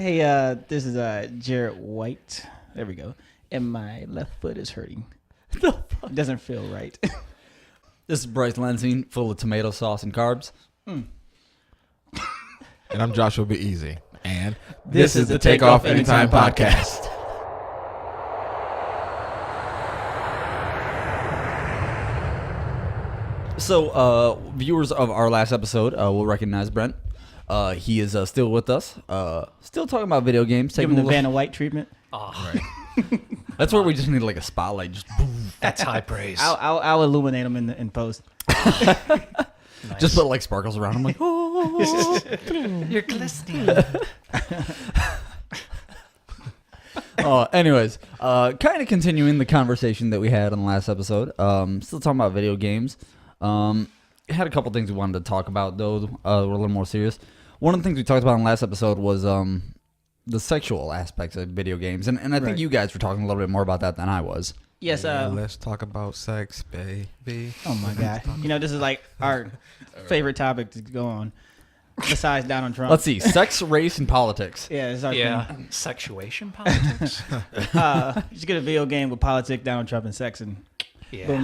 Hey, this is Jared White. There we go. And my left foot is hurting. It doesn't feel right. This is Bryce Lansing, full of tomato sauce and carbs. And I'm Joshua B. Easy. And this is the Takeoff Anytime podcast. So, viewers of our last episode will recognize Brent. He is still with us. Still talking about video games. Give him the Vanna White treatment. Oh, right. That's where we just need like a spotlight. Just boom. That's high praise. I'll illuminate him in post. Nice. Just put like sparkles around him. Like, oh. You're glistening. Anyways, kind of continuing the conversation that we had on the last episode. Still talking about video games. Had a couple things we wanted to talk about, though. We're a little more serious. One of the things we talked about in the last episode was the sexual aspects of video games. And I think Right. you guys were talking a little bit more about that than I was. Yes. Let's talk about sex, baby. Oh my God. This is like our favorite topic to go on. Besides Donald Trump. Let's see. Sex, race, and politics. Yeah, it's our thing. Sexuation politics. Just get a video game with politics, Donald Trump, and sex, and Yeah. boom.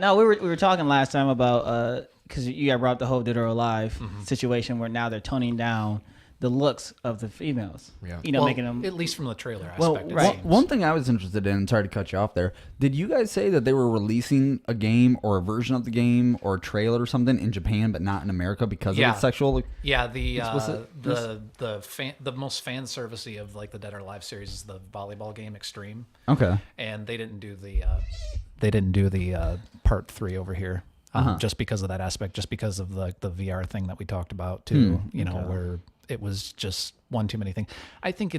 No, we were talking last time about because you got brought up the whole Dead or Alive situation where now they're toning down the looks of the females. Yeah. You know, Well, making them. at least from the trailer aspect. Well, it right. seems. one thing I was interested in, sorry to cut you off there, did you guys say that they were releasing a game or a version of the game or a trailer or something in Japan but not in America because of Yeah. the sexual? Yeah, the Explicit? the most fan servicey of like the Dead or Alive series is the volleyball game Extreme, Okay. and they didn't do the part 3 over here. Just because of that aspect, just because of the VR thing that we talked about too, where it was just one too many things. I think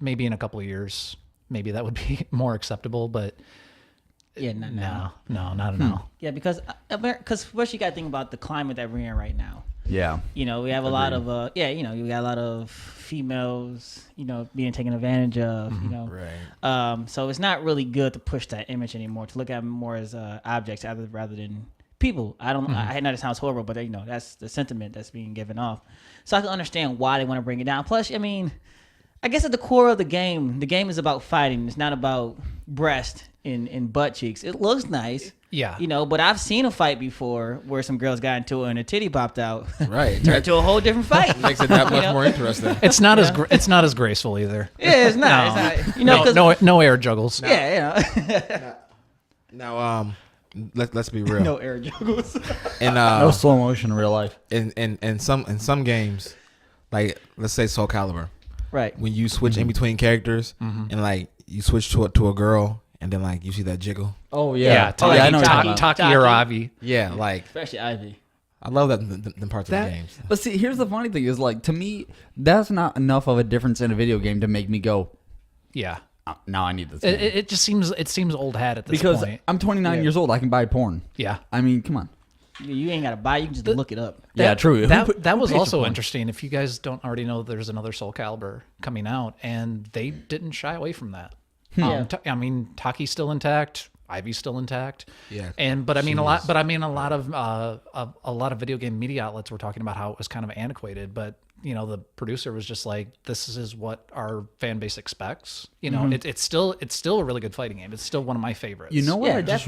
maybe in a couple of years, maybe that would be more acceptable, but Yeah, not now. no, not now. Yeah, because first you got to think about the climate that we're in right now. Yeah. We have a lot of you got a lot of females, being taken advantage of, Right. So it's not really good to push that image anymore. To look at them more as objects rather than people. I know that sounds horrible, but that's the sentiment that's being given off. So I can understand why they want to bring it down. Plus, I guess at the core of the game is about fighting. It's not about breast and butt cheeks. It looks nice. Yeah. But I've seen a fight before where some girls got into it and a titty popped out. Right. Turned to a whole different fight. Makes it that much more interesting. It's not it's not as graceful either. Yeah, it's not. It's not. No air juggles. Yeah, Now, let's be real. no air juggles. And No slow motion in real life. in some games, like let's say Soul Calibur, Right. when you switch in between characters and like you switch to a girl and then like you see that jiggle. Oh, Yeah, yeah. I know what you're talking about. Taki or Avi. Yeah, like Especially Ivy. I love that the parts of the games. But see, here's the funny thing is, like, to me, that's not enough of a difference in a video game to make me go, Yeah. now I need this game. It just seems old hat at this Because point. I'm 29 years old. I can buy porn. Yeah. I mean, come on. You ain't got to buy. You can just look it up. Yeah, true. That was pays for also porn? interesting. If you guys don't already know, there's another Soul Calibur coming out, and they didn't shy away from that. Yeah. Taki's still intact. Ivy's still intact. Yeah. But a lot of video game media outlets were talking about how it was kind of antiquated, but the producer was just like, this is what our fan base expects. It's still a really good fighting game. It's still one of my favorites. You know what? Yeah,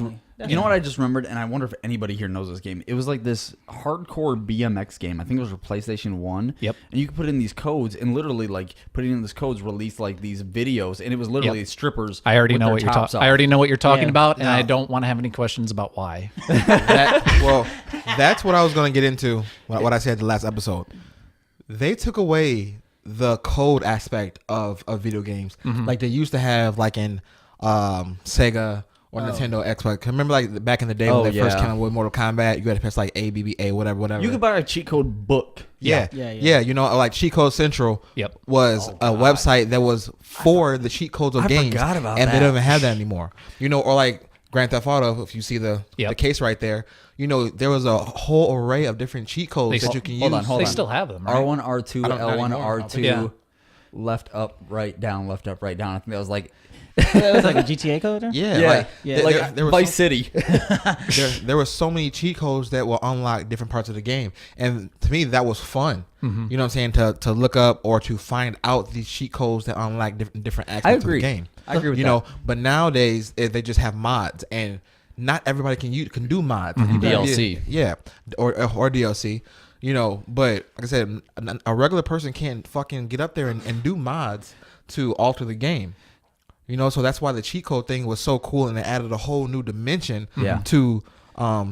You know what I just remembered, and I wonder if anybody here knows this game. It was like this hardcore BMX game. I think it was for PlayStation 1. Yep. And you could put in these codes, and literally, like, putting in these codes released like these videos, and it was literally strippers. I already with know their what you're tops talking. off. I already know what you're talking Yeah. about, and No. I don't want to have any questions about why. That's what I was gonna get into. What I said the last episode. They took away the code aspect of video games, like they used to have, like in Sega or Nintendo Xbox. Remember, like back in the day when they first came out with Mortal Kombat, you had to press like A, B, B, A, whatever. You could buy a cheat code book. Yeah. Like Cheat Code Central Yep. was a website that was for the cheat codes of I games, forgot about and that. they don't even have that anymore. Or like Grand Theft Auto, if you see the case right there, there was a whole array of different cheat codes that you can use. They still have them, right? R1, R2, I don't know L1, anymore. R2, Yeah. left up, right down, left up, right down. I think that was like, It was like a GTA code. There? Yeah, like Vice City. There were so many cheat codes that will unlock different parts of the game, and to me that was fun. Mm-hmm. You know what I'm saying? To look up or to find out these cheat codes that unlock different aspects of the game. I agree with you that. know, but nowadays they just have mods, and not everybody can do mods. DLC. Yeah, or DLC. You know, but like I said, a regular person can't fucking get up there and do mods to alter the game. You know, so that's why the cheat code thing was so cool, and it added a whole new dimension to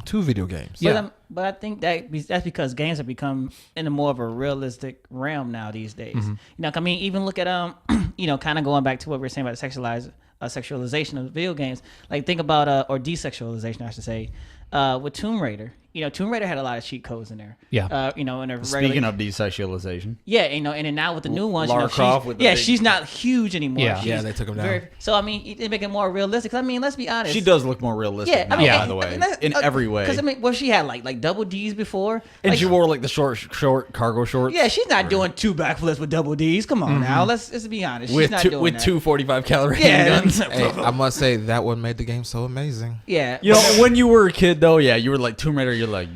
video games. Yeah, but I think that's because games have become in a more of a realistic realm now these days. You know, I mean, even look at you know, kind of going back to what we were saying about the sexualization of video games. Like think about or desexualization, I should say, with Tomb Raider. You know, Tomb Raider had a lot of cheat codes in there. Yeah. You know, in a Speaking of desexualization. Yeah, you know, and then now with the new ones, Lara you know, Croft with the big- she's not huge anymore. Yeah. Yeah, they took them down. So I mean, they make it more realistic. I mean, let's be honest. She does look more realistic. Yeah, now, I mean, by the way, in every way. Because I mean, well, she had like double D's before, and like, she wore like the short cargo shorts. Yeah, she's not doing 2 backflips with double D's. Come on now, let's be honest. She's with not two, doing with that. 245 calorie Yeah. handguns. Hey, I must say that what made the game so amazing. Yeah, You know, when you were a kid though, yeah, you were like Tomb Raider. You're like,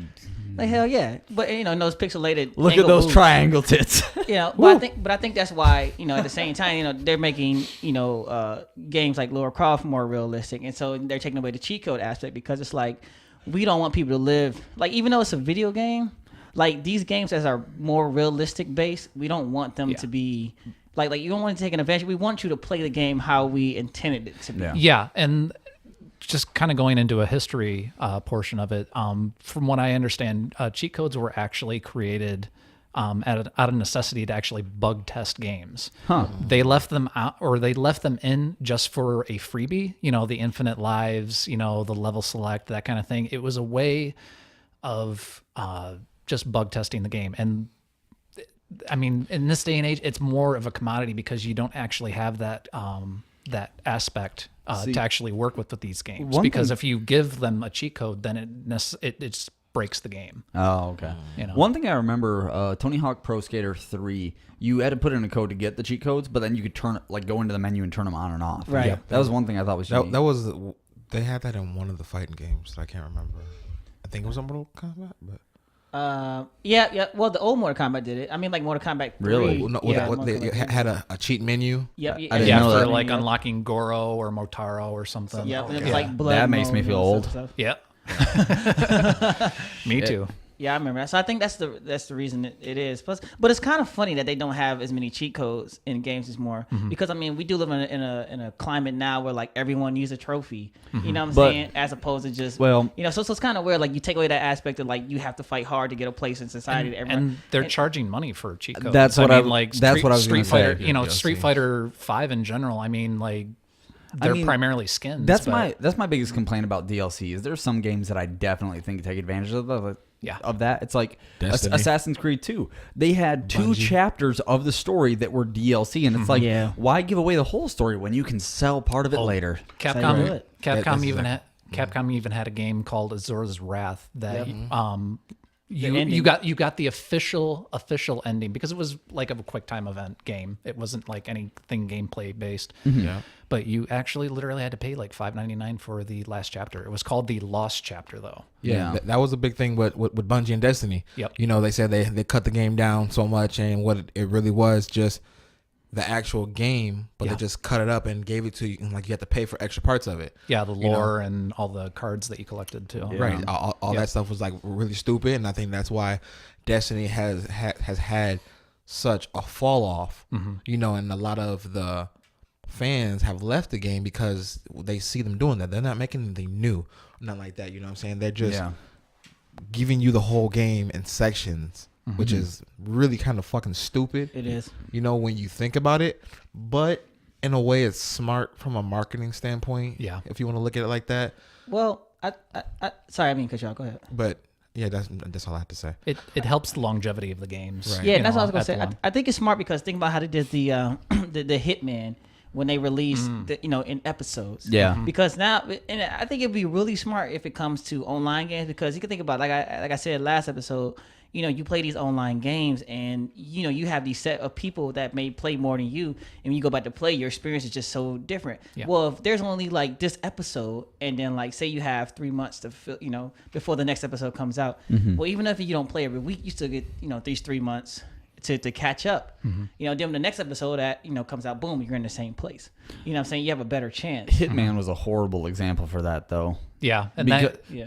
hell yeah. But you know, in those pixelated, look at angle those moves, triangle tits. You know, but I think that's why, you know, at the same time, you know, they're making, you know, games like Lara Croft more realistic, and so they're taking away the cheat code aspect because it's like we don't want people to live like, even though it's a video game, like these games as are more realistic based, we don't want them to be like you don't want to take an advantage. We want you to play the game how we intended it to be. Yeah, and just kind of going into a history portion of it, from what I understand, cheat codes were actually created out of necessity to actually bug test games. They left them out, or they left them in just for a freebie, you know, the infinite lives, you know, the level select, that kind of thing. It was a way of just bug testing the game. And I mean, in this day and age, it's more of a commodity because you don't actually have that that aspect to actually work with these games. Because if you give them a cheat code, then it just breaks the game. Oh, okay. You know? One thing I remember, Tony Hawk Pro Skater 3, you had to put in a code to get the cheat codes, but then you could go into the menu and turn them on and off. Right. Yeah. That was one thing I thought was unique. That was they had that in one of the fighting games. I can't remember. I think it was on Mortal Kombat, but. Yeah. Well, the old Mortal Kombat did it. I mean, like Mortal Kombat 3. Really? Well, no, they had a cheat menu. Yep. I didn't know for that. like unlocking Goro or Motaro or something. Yep. And it was like blood. That makes me mode feel and old. stuff. Yeah. Me too. Yeah, I remember that. So I think that's the reason it is. Plus, but it's kind of funny that they don't have as many cheat codes in games anymore because I mean we do live in a climate now where like everyone uses a trophy. You know what I'm saying? As opposed to just you know. So it's kind of weird. Like you take away that aspect of like you have to fight hard to get a place in society. And they're charging money for cheat codes. That's what I was Street gonna Fighter. say. You know, DLC. Street Fighter 5 in general. I mean, like they're primarily skins. That's but my biggest complaint about DLC. Is there's some games that I definitely think take advantage of that. It's like Destiny. Assassin's Creed 2. They had 2 chapters of the story that were DLC, and it's like, why give away the whole story when you can sell part of it later? Capcom That's Capcom even had a game called Azura's Wrath that ending. you got the official ending because it was like a quick time event game. It wasn't like anything gameplay based. Yeah. But you actually literally had to pay like $5.99 for the last chapter. It was called the Lost Chapter though. Yeah, that was a big thing with Bungie and Destiny. Yep. You know, they said they cut the game down so much, and what it really was just the actual game, but they just cut it up and gave it to you, and like you had to pay for extra parts of it. Yeah, the lore and all the cards that you collected too. Yeah. Right. All that stuff was like really stupid, and I think that's why Destiny has had such a fall off. You know, and a lot of the fans have left the game because they see them doing that. They're not making anything new, nothing like that. You know what I'm saying? They're just giving you the whole game in sections, which is really kind of fucking stupid. It is. You know, when you think about it, but in a way, it's smart from a marketing standpoint. Yeah. If you want to look at it like that. Well, I sorry, I mean, cut you off. Go ahead. But yeah, that's all I have to say. It helps the longevity of the games. Right. Yeah, you that's know, what I was gonna at say. the I think it's smart because think about how they did the Hitman when they released in episodes. Yeah. Because now, and I think it'd be really smart if it comes to online games because you can think about like I said last episode. you play these online games, and you have these set of people that may play more than you, and when you go back to play, your experience is just so different. Yeah. Well, if there's only like this episode, and then like say you have 3 months to fill, before the next episode comes out. Well, even if you don't play every week, you still get these 3 months to catch up. Then when the next episode that comes out, boom, you're in the same place. You know what I'm saying? You have a better chance. Hitman was a horrible example for that, though. Yeah, and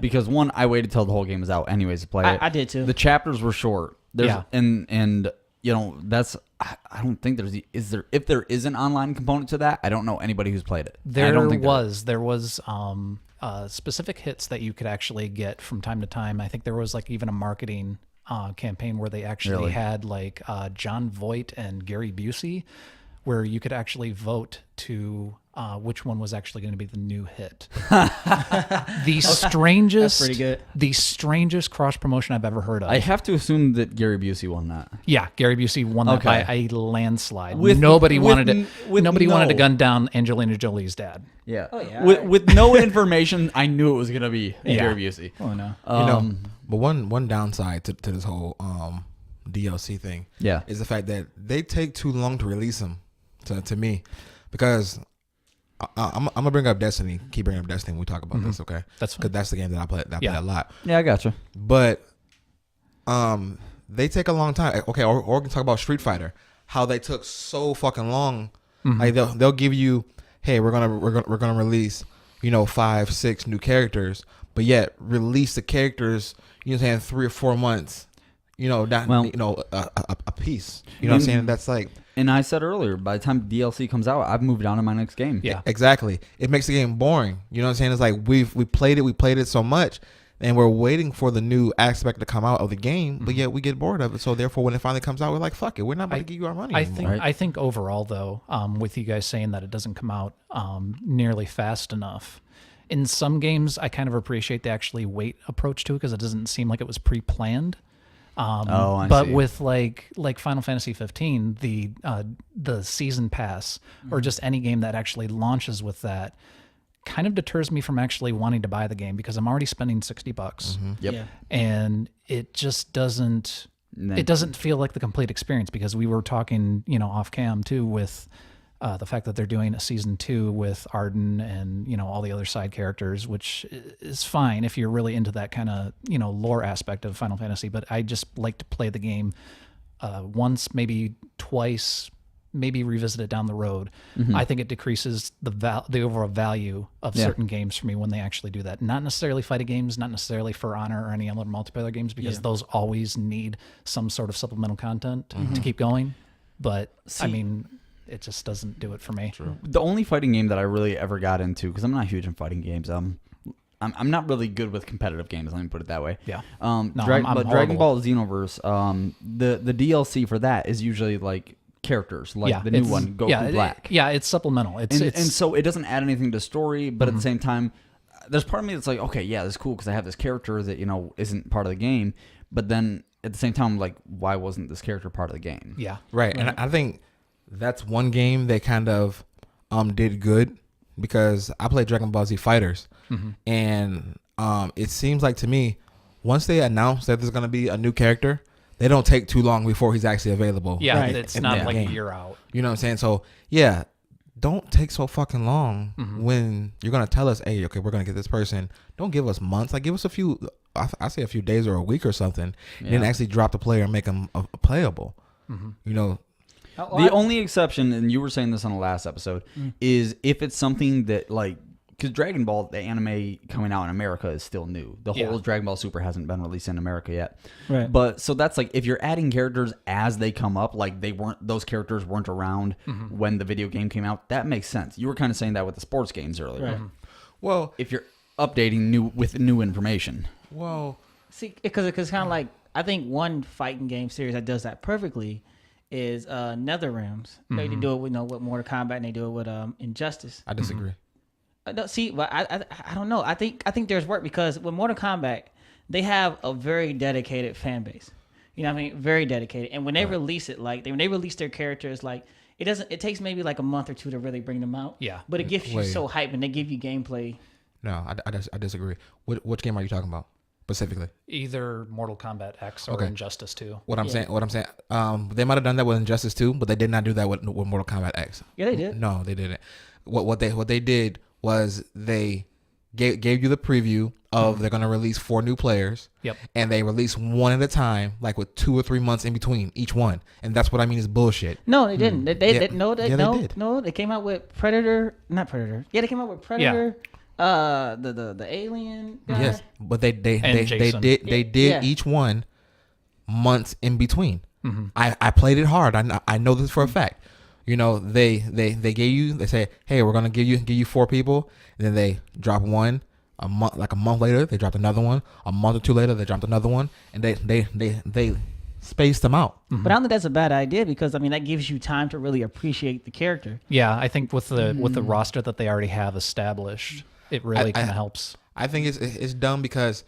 Because one, I waited till the whole game was out anyways to play it. I did too. The chapters were short. And that's I don't think if there is an online component to that, I don't know anybody who's played it. there was specific hits that you could actually get from time to time. I think there was like even a marketing campaign where they actually had like John Voight and Gary Busey, where you could actually vote to which one was actually going to be the new hit. The strangest cross promotion I've ever heard of. I have to assume that Gary Busey won that. Yeah, Gary Busey won that by a landslide. Nobody wanted to gun down Angelina Jolie's dad. Yeah. Oh, yeah. With no information, I knew it was going to be Gary Busey. Oh no. But one downside to this whole DLC thing, is the fact that they take too long to release them. To me, because I'm gonna bring up Destiny. Keep bringing up Destiny when we talk about this, okay? That's fine. Because that's the game that I play a lot. Yeah, I gotcha. But they take a long time. Okay, or we can talk about Street Fighter. How they took so fucking long. Like they'll give you, hey, we're gonna release 5-6 new characters, but yet release the characters 3 or 4 months. A piece. You know what I'm saying? That's like. And I said earlier, by the time DLC comes out, I've moved on to my next game. Yeah, exactly. It makes the game boring. You know what I'm saying? It's like we played it so much, and we're waiting for the new aspect to come out of the game, but yet we get bored of it. So therefore, when it finally comes out, we're like, fuck it, we're not about to give you our money anymore. I think overall though, with you guys saying that it doesn't come out nearly fast enough. In some games, I kind of appreciate the actually wait approach to it because it doesn't seem like it was pre-planned. But see. with like Final Fantasy 15, the season pass or just any game that actually launches with that kind of deters me from actually wanting to buy the game because I'm already spending $60. Yep. Yeah. And it just doesn't feel like the complete experience because we were talking, off cam too with the fact that they're doing a season 2 with Arden and all the other side characters, which is fine if you're really into that kind of lore aspect of Final Fantasy. But I just like to play the game once, maybe twice, maybe revisit it down the road. I think it decreases the overall value of certain games for me when they actually do that. Not necessarily fighting games, not necessarily For Honor or any other multiplayer games because those always need some sort of supplemental content to keep going. But it just doesn't do it for me. True. The only fighting game that I really ever got into, because I'm not huge in fighting games, I'm not really good with competitive games. Let me put it that way. Yeah. But Dragon Ball Xenoverse, the DLC for that is usually like characters, like the new one, Goku Black. It's supplemental. And so it doesn't add anything to story, but at the same time, there's part of me that's like, okay, yeah, this is cool because I have this character that isn't part of the game, but then at the same time, like, why wasn't this character part of the game? Yeah. Right. And I think that's one game they kind of did good because I played Dragon Ball Z Fighters, and it seems like to me, once they announce that there's going to be a new character, they don't take too long before he's actually available. Yeah, it's not like a year out. You know what I'm saying? So yeah, don't take so fucking long when you're going to tell us, hey, okay, we're going to get this person. Don't give us months. Like give us a few, I say a few days or a week or something, and then actually drop the player and make them playable. The only exception, and you were saying this on the last episode, is if it's something that because Dragon Ball, the anime coming out in America is still new. The whole Dragon Ball Super hasn't been released in America yet. Right. But so that's like if you're adding characters as they come up, like those characters weren't around when the video game came out. That makes sense. You were kind of saying that with the sports games earlier. Right. Well, if you're updating with new information. Well, see, because kind of like I think one fighting game series that does that perfectly is NetherRealms. They do it with with Mortal Kombat, and they do it with Injustice. I disagree. No, see, but I don't know. I think there's work because with Mortal Kombat, they have a very dedicated fan base. You know what I mean? Very dedicated. And when they release it, when they release their characters, it takes maybe like a month or two to really bring them out. Yeah. But it gets you so hyped and they give you gameplay. No, I disagree. Which game are you talking about? specifically? Either Mortal Kombat X or Okay. Injustice 2. What I'm saying, they might have done that with Injustice 2, but they did not do that with Mortal Kombat X. Yeah, they did. No, they didn't. What they did was they gave you the preview of they're gonna release 4 new players. Yep. And they release one at a time, like with 2 or 3 months in between each one, and that's what I mean is bullshit. No, they didn't. They Yeah. no, They did. no. They came out with Predator, not Predator. Yeah, they came out with Predator. The alien guy. Yes, but they Jason. did Yeah. each one months in between. I played it hard. I know this for a fact. You know, they gave you, they say, hey, we're gonna give you 4 people, and then they drop one a month later, they dropped another one. A month or 2 later, they dropped another one, and they spaced them out. But I don't think that's a bad idea because I mean that gives you time to really appreciate the character. Yeah, I think with the roster that they already have established, it really kind of helps. I think it's dumb because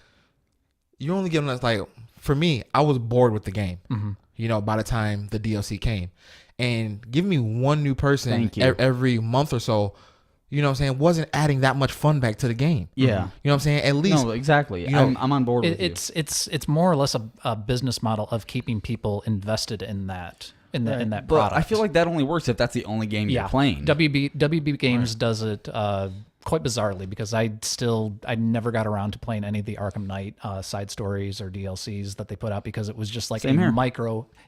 you're only giving us, like, for me, I was bored with the game. You know, by the time the DLC came, and give me one new person every month or so, you know what I'm saying, wasn't adding that much fun back to the game. Yeah. You know what I'm saying? At least. No, exactly. You know, I'm on board with you. It's more or less a business model of keeping people invested in that in that But product. I feel like that only works if that's the only game you're playing. WB Games does it quite bizarrely because I never got around to playing any of the Arkham Knight side stories or DLCs that they put out because it was just like it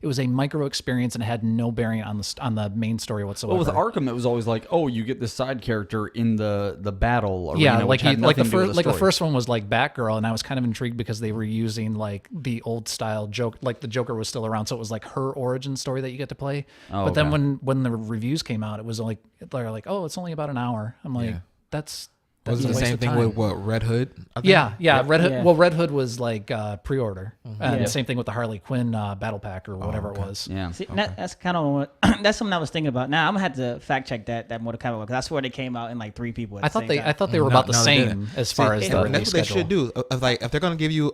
was a micro experience and it had no bearing on the main story whatsoever. Well, with Arkham, it was always like, oh, you get this side character in the battle arena. Yeah, which had nothing to do with the story. first one was like Batgirl, and I was kind of intrigued because they were using like the old style joke, like the Joker was still around, so it was like her origin story that you get to play. Oh, but then okay. when the reviews came out, it was like they're like, oh, it's only about an hour. I'm like, Yeah. that's was it a the waste same of thing time. with what, Red Hood? I think? Yeah, Red Hood. Yeah. Well, Red Hood was like pre-order, and same thing with the Harley Quinn battle pack or whatever it was. Yeah. See, that's kind of what, that's something I was thinking about. Now I'm gonna have to fact check that Mortal Kombat because I swear they came out in like 3 people. At I the thought same they time. I thought they were No, about the no, they same didn't. as far as the that's release what they schedule. should do. Like, if they're gonna give you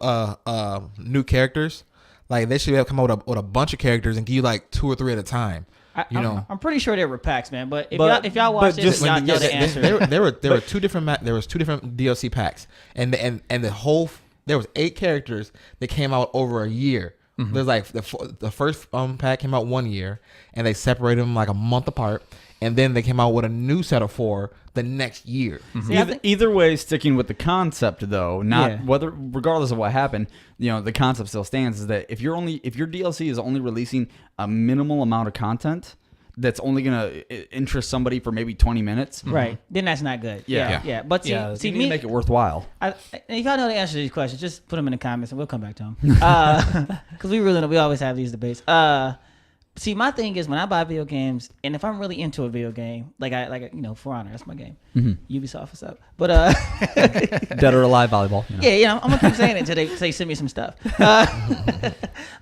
new characters, like they should have come out with a bunch of characters and give you like 2 or 3 at a time. I'm pretty sure they were packs, man. But if y'all watch it, just- y'all know the answer. There were 2 different there was 2 different DLC packs, and the whole, there was 8 characters that came out over a year. There's like the first pack came out 1 year, and they separated them like a month apart, and then they came out with a new set of 4 the next year. See, I think- Either way, sticking with the concept though, not Yeah. regardless of what happened, you know, the concept still stands. Is that if your DLC is only releasing a minimal amount of content that's only gonna interest somebody for maybe 20 minnes, right, then that's not good. Yeah. But see, Yeah, see you need me, to make it worthwhile. if y'all know the answer to these questions, just put them in the comments and we'll come back to them. Because we always have these debates. See, my thing is when I buy video games, and if I'm really into a video game, like For Honor, that's my game. Ubisoft, what's up? But Dead or alive volleyball. You know? yeah, I'm gonna keep saying it until they send me some stuff.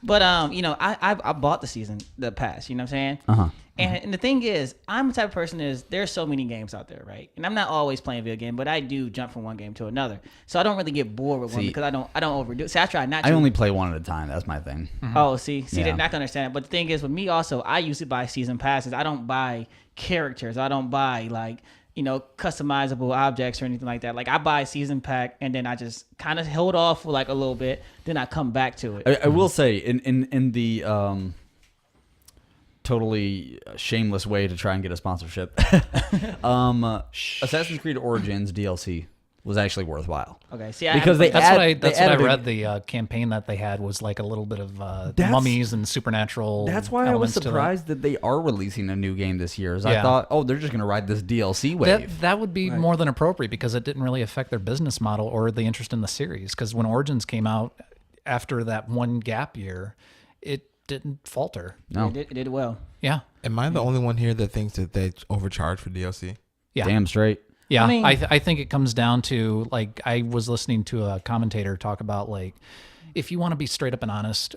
But I bought the pass. You know what I'm saying? Uh-huh. And the thing is, I'm the type of person there's so many games out there, right? And I'm not always playing video game, but I do jump from one game to another. So I don't really get bored with one because I don't overdo it. See, I try not to. I only play one at a time. That's my thing. Oh, see, Yeah. they're not gonna understand it. But the thing is, with me also, I usually buy season passes. I don't buy characters. I don't buy customizable objects or anything like that. Like I buy season pack and then I just kind of hold off for like a little bit, then I come back to it. I will say in the totally shameless way to try and get a sponsorship, Assassin's Creed Origins DLC was actually worthwhile. Okay, see, Because I That's what I added read. The campaign that they had was like a little bit of That's- mummies and supernatural. That's why I was elements to it. surprised that they are releasing a new game this year. Is I Yeah. thought, oh, they're just going to ride this DLC wave. That would be more than appropriate because it didn't really affect their business model or the interest in the series. Because when Origins came out after that one gap year, it didn't falter. No, it did well. Yeah, Am I the only one here that thinks that they overcharge for DLC? yeah, damn straight. yeah. I mean- I think it comes down to like I was listening to a commentator talk about like if you want to be straight up and honest,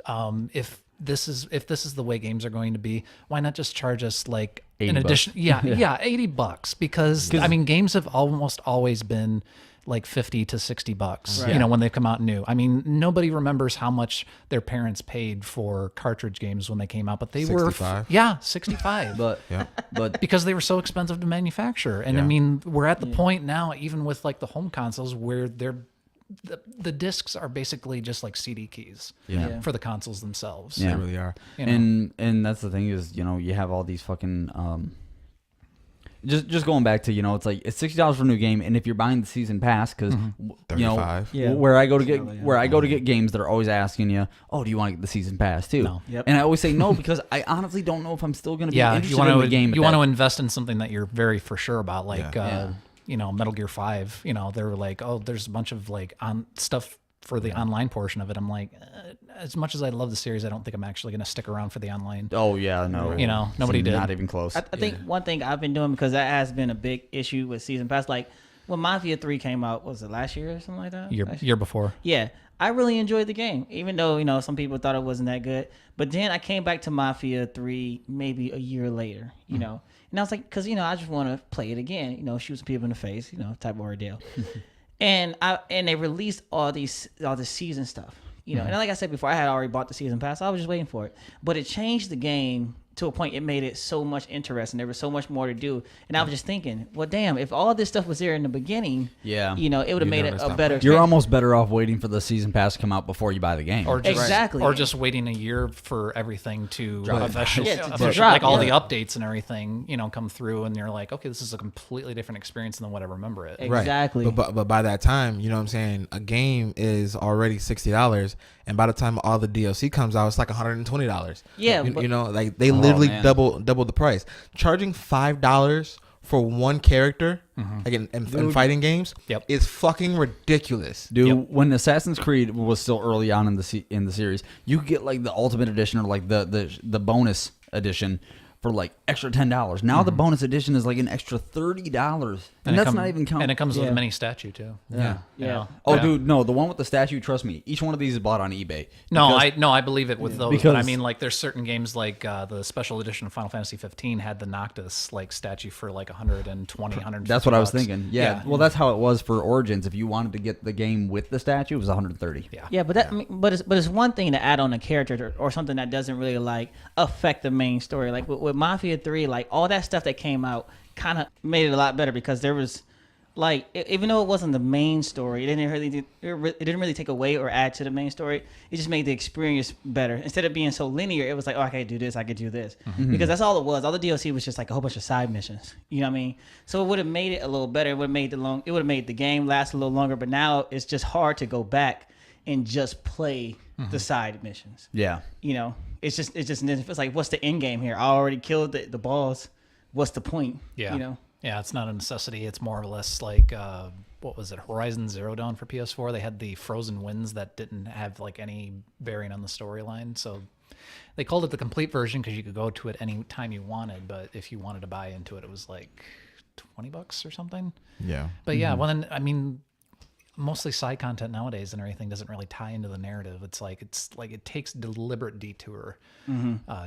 if this is the way games are going to be, why not just charge us like an $80? addition? Yeah, $80 because I mean games have almost always been like $50 to $60, Right. you know, when they come out new. I mean, nobody remembers how much their parents paid for cartridge games when they came out, but they 65? were 65. But Because they were so expensive to manufacture. And I Yeah. mean, we're at the point now, even with like the home consoles, where they're the discs are basically just like CD keys Yeah. for the consoles themselves. Yeah. They really are. You know? And that's the thing is, you have all these fucking just going back to, it's like it's $60 for a new game, and if you're buying the season pass, because $35. Yeah. where I go to get games, they're always asking you, oh, do you want to get the season pass too? No. Yep. And I always say no because I honestly don't know if I'm still going to be Yeah, interested you want in to the game. you want to invest in something that you're very for sure about, like Yeah. Metal Gear 5. They were like, oh, there's a bunch of like on stuff for the online portion of it. I'm like, as much as I love the series, I don't think I'm actually going to stick around for the online. Oh yeah, no. Nobody did. Not even close. I think one thing I've been doing, because that has been a big issue with season pass, like when Mafia 3 came out, was it last year or something like that? Year before. Yeah, I really enjoyed the game, even though some people thought it wasn't that good. But then I came back to Mafia 3 maybe a year later, and I was like, because I just want to play it again, shoot some people in the face, type of ordeal. and they released all this season stuff, and like I said before, I had already bought the season pass, so I was just waiting for it. But it changed the game to a point. It made it so much interesting. There was so much more to do, and I was just thinking, well, damn, if all this stuff was there in the beginning, it would have made it a better experience. You're almost better off waiting for the season pass to come out before you buy the game. Or just, Exactly. Or just waiting a year for everything to officially, Yeah, to drop, like all the yeah. updates and everything, come through, and you're like, okay, this is a completely different experience than what I remember it. Exactly. Right. But by that time, you know what I'm saying, a game is already $60, and by the time all the DLC comes out, it's like $120. Yeah, You, but- you know, like they literally man. double the price. Charging $5 for one character, like in fighting games, Yep. is fucking ridiculous. Dude, when Assassin's Creed was still early on in the series, you could get like the Ultimate Edition or like the bonus edition for like extra $10. Now the bonus edition is like an extra $30, and that's not even counting. And it comes with Yeah. a mini statue too. Yeah. Yeah. Oh, dude, no, the one with the statue. Trust me, each one of these is bought on eBay. No, Because- I believe it with those. Because- But I mean, like, there's certain games like the special edition of Final Fantasy 15 had the Noctis like statue for like 120, 150 That's what I was bucks. thinking. Yeah. Well, that's how it was for Origins. If you wanted to get the game with the statue, it was 130. Yeah. Yeah, but it's one thing to add on a character or something that doesn't really like affect the main story. Like with Mafia 3, like all that stuff that came out kind of made it a lot better, because there was like, even though it wasn't the main story, it didn't really take away or add to the main story. It just made the experience better. Instead of being so linear, it was like, oh, I could do this, I could do this, because that's all it was. All the DLC was just like a whole bunch of side missions. You know what I mean? So it would have made it a little better. It would have made the game last a little longer. But now it's just hard to go back and just play the side missions. Yeah. It's like, what's the end game here? I already killed the boss. What's the point? Yeah. Yeah, it's not a necessity. It's more or less like, what was it, Horizon Zero Dawn for PS4? They had the frozen winds that didn't have like any bearing on the storyline. So they called it the complete version because you could go to it any time you wanted. But if you wanted to buy into it, it was like $20 or something. Yeah. But yeah, well, then, I mean, mostly side content nowadays and everything doesn't really tie into the narrative. It's like it takes deliberate detour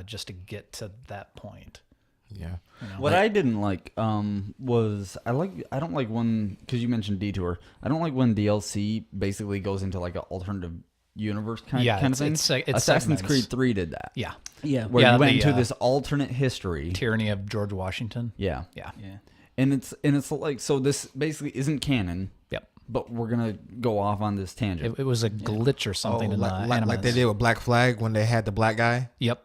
just to get to that point. Yeah. What I didn't like was I don't like when, because you mentioned detour, I don't like when DLC basically goes into like an alternative universe kind of thing. It's Assassin's segments. Creed 3 did that. Yeah. Yeah. Where you went the, into this alternate history. Tyranny of George Washington. Yeah. Yeah. Yeah. And it's like, so this basically isn't canon, Yep. but we're going to go off on this tangent. It was a glitch or something in the like animus. they did with Black Flag when they had the black guy. Yep.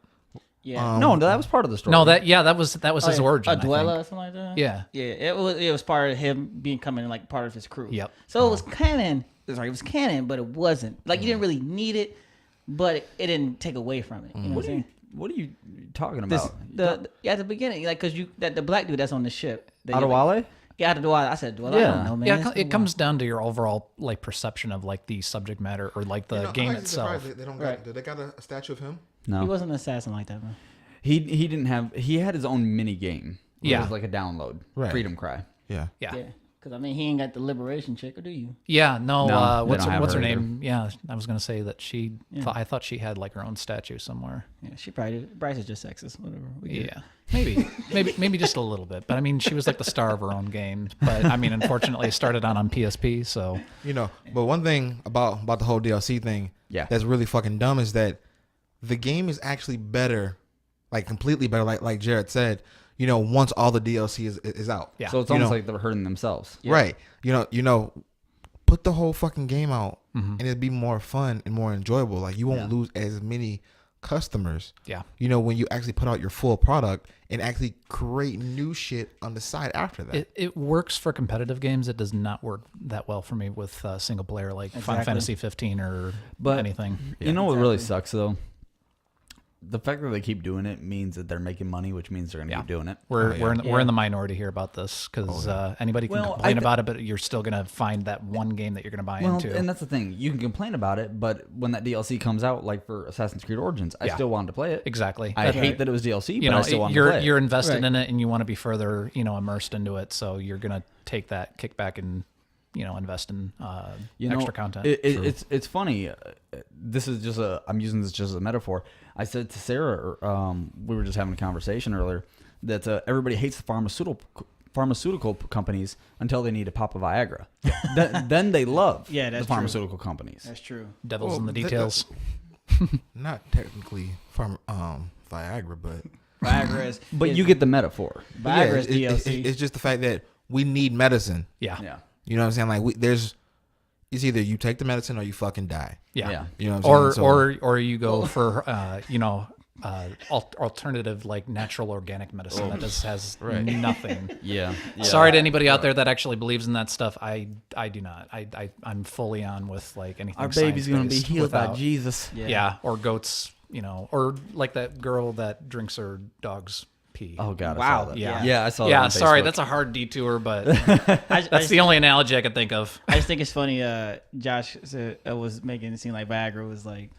Yeah. No, that was part of the story. No, that was his origin. A Dweller or something like that. Yeah. Yeah. It was part of him becoming like part of his crew. Yep. So it was canon. It was canon, but it wasn't. Like, you didn't really need it, but it didn't take away from it. You know what I'm saying? What are you talking This, about? at the beginning, like, because the black dude that's on the ship. Adewale? Yeah, Adewale. I said Dweller. I Yeah. don't know, man. Yeah, it comes down to your overall like perception of like the subject matter or like the game itself. They don't Right. Did they got a statue of him? No. He wasn't an assassin like that, man. He didn't have, he had his own mini game. It Yeah. was like a download. Right. Freedom Cry. Yeah. Yeah. Yeah. Because, I mean, he ain't got the liberation chick, or do you? Yeah, no, No, they what's don't have her her name? Yeah, I was gonna say that she. Yeah. I thought she had like her own statue somewhere. Yeah, she probably did. Bryce is just sexist. Whatever. We get it. Yeah, maybe just a little bit. But I mean, she was like the star of her own game. But I mean, unfortunately, it started on PSP. So But one thing about the whole DLC thing, Yeah. that's really fucking dumb is that the game is actually better, like completely better, like Jared said. Once all the DLC is out. yeah, So it's almost like they're hurting themselves. Yeah. Right. put the whole fucking game out, and it'd be more fun and more enjoyable. Like you won't lose as many customers. Yeah. You know, when you actually put out your full product and actually create new shit on the side after that. It works for competitive games. It does not work that well for me with single player, like Final Fantasy 15 or anything. You know what really sucks though? The fact that they keep doing it means that they're making money, which means they're going to keep doing it. We're in the minority here about this because anybody can complain about it, but you're still going to find that one game that you're going to buy into. And that's the thing. You can complain about it, but when that DLC comes out, like for Assassin's Creed Origins, I still wanted to play it. Exactly. I hate that it was DLC, but I still want to play it. You're invested in it, and you want to be further, immersed into it. So you're going to take that kickback and invest in extra content. It's funny. This is just I'm using this just as a metaphor. I said to Sarah, we were just having a conversation earlier, that everybody hates the pharmaceutical companies until they need to pop a Viagra. Then they love the pharmaceutical companies. That's true. Devil's in the details. Not technically from Viagra, but Viagra is. But you get the metaphor. Viagra is DLC. It's just the fact that we need medicine. Yeah. You know what I'm saying? Like it's either you take the medicine or you fucking die. Yeah. You know what I'm saying? Or you go for alternative like natural organic medicine that just has nothing. Yeah. Sorry to anybody out there that actually believes in that stuff. I do not. I'm fully on with like anything. Our baby's gonna be healed by without- Jesus. Yeah. Or goats. Or like that girl that drinks her dog's pee. Oh God! Wow. I saw that. Yeah. I saw that. Yeah, on sorry, Facebook. that's a hard detour, but I that's the only analogy I can think of. I just think it's funny. Josh was making it seem like Viagra was like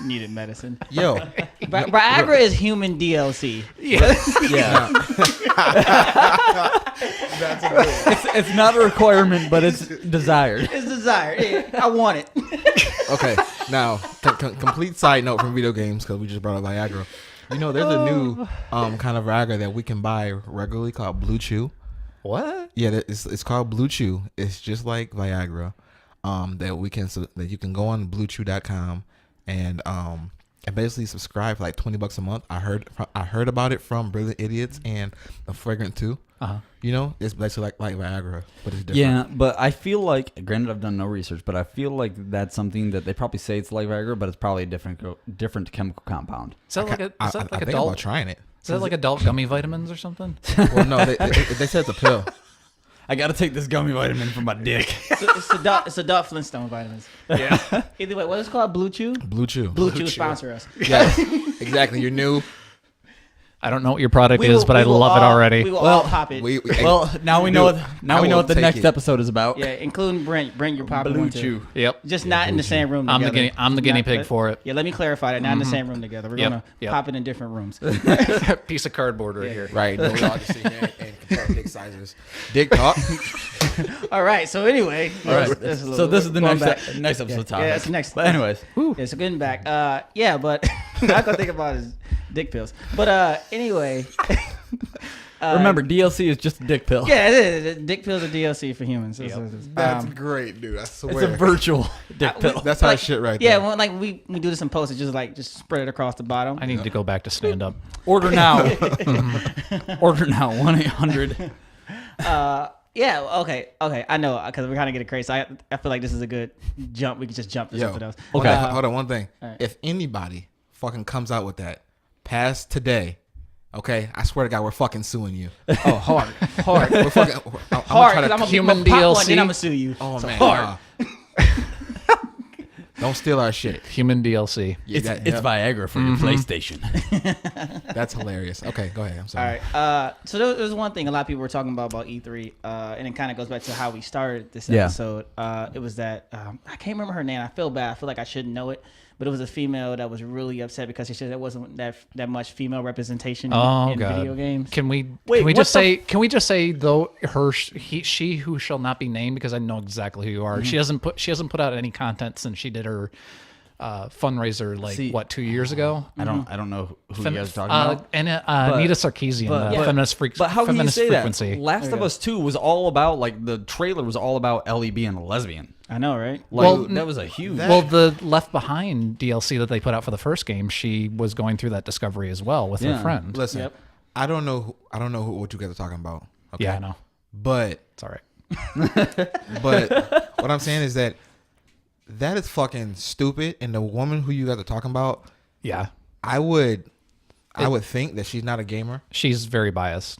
needed medicine. Yo, Viagra is human DLC. Yeah. It's not a requirement, but it's desired. It's desired. Yeah, I want it. okay. Now, complete side note from video games because we just brought up Viagra. You know, there's a new kind of Viagra that we can buy regularly called Blue Chew. What? Yeah, it's called Blue Chew. It's just like Viagra. That you can go on BlueChew.com and basically subscribe for like $20 a month. I heard about it from Brilliant Idiots and The Fragrant 2. You know, it's basically like Viagra, but it's different. Yeah, but I feel like, granted, I've done no research, but I feel like that's something that they probably say it's like Viagra, but it's probably a different chemical compound. Is that like I think about adult? trying it. Is that like adult gummy vitamins or something? Well, no, they said it's a pill. I got to take this gummy vitamin for my dick. It's adult Flintstone vitamins. Yeah. Either way, what is it called? Blue Chew? Blue Chew. Blue Chew sponsor us. Yes, exactly. You're new. I don't know what your product is, but I love it already. We will all pop it. Well, now we know what the next episode is about. Yeah, including Brent. Brent, you're popping Blue one too. Chew. Yep. Just not in the same room together. I'm the guinea pig for it. Yeah, let me clarify that. Not in the same room together. We're Yep, going to pop it in different rooms. Piece of cardboard right here. Right. No, we all just sit here and compare dick sizes. Dick talk. All right. So anyway. All right. So this is the next episode topic. Yeah, that's the next. But anyways. Yeah, so getting back. Yeah, but I can think about is dick pills. But anyway. Remember, DLC is just a dick pill. Yeah, it is. Dick pills are DLC for humans. That's great, dude. I swear. It's a virtual dick pill. That's how shit right yeah, there. well, like we do this in post, it's just spread it across the bottom. I need to go back to stand up. Order now. Order now. 1-800. Yeah, okay. I know, because we're kind of getting crazy. I feel like this is a good jump. We can just jump to something else. Okay, hold on. One thing. right. If anybody fucking comes out with that past today, okay, I swear to God, we're fucking suing you. Oh, hard. We're fucking Hard, because I'm going human to pop one, DLC. then I'm going to sue you. Oh So man, hard. don't steal our shit. Human DLC. It's Viagra for your PlayStation. That's hilarious. Okay, go ahead. I'm sorry. All right. So there's one thing a lot of people were talking about E3, and it kind of goes back to how we started this Yeah. episode. It was that I can't remember her name. I feel bad. I feel like I shouldn't know it, but it was a female that was really upset because she said there wasn't that much female representation in video games. Can we Wait, just say though she who shall not be named, because I know exactly who you are. She hasn't put out any content since she did her fundraiser 2 years ago. I don't know who you guys are talking about. And Anita Sarkeesian, feminist But how can you say frequency. that? Last of Us 2 was all about, like, the trailer was all about Ellie being a lesbian. I know, right? Like, that was a huge... Well, the Left Behind DLC that they put out for the first game, she was going through that discovery as well with her friend. Listen, Yep. I don't know what you guys are talking about. Okay? Yeah, I know. But It's all right. but what I'm saying is that is fucking stupid. And the woman who you guys are talking about, Yeah. I would think that she's not a gamer. She's very biased.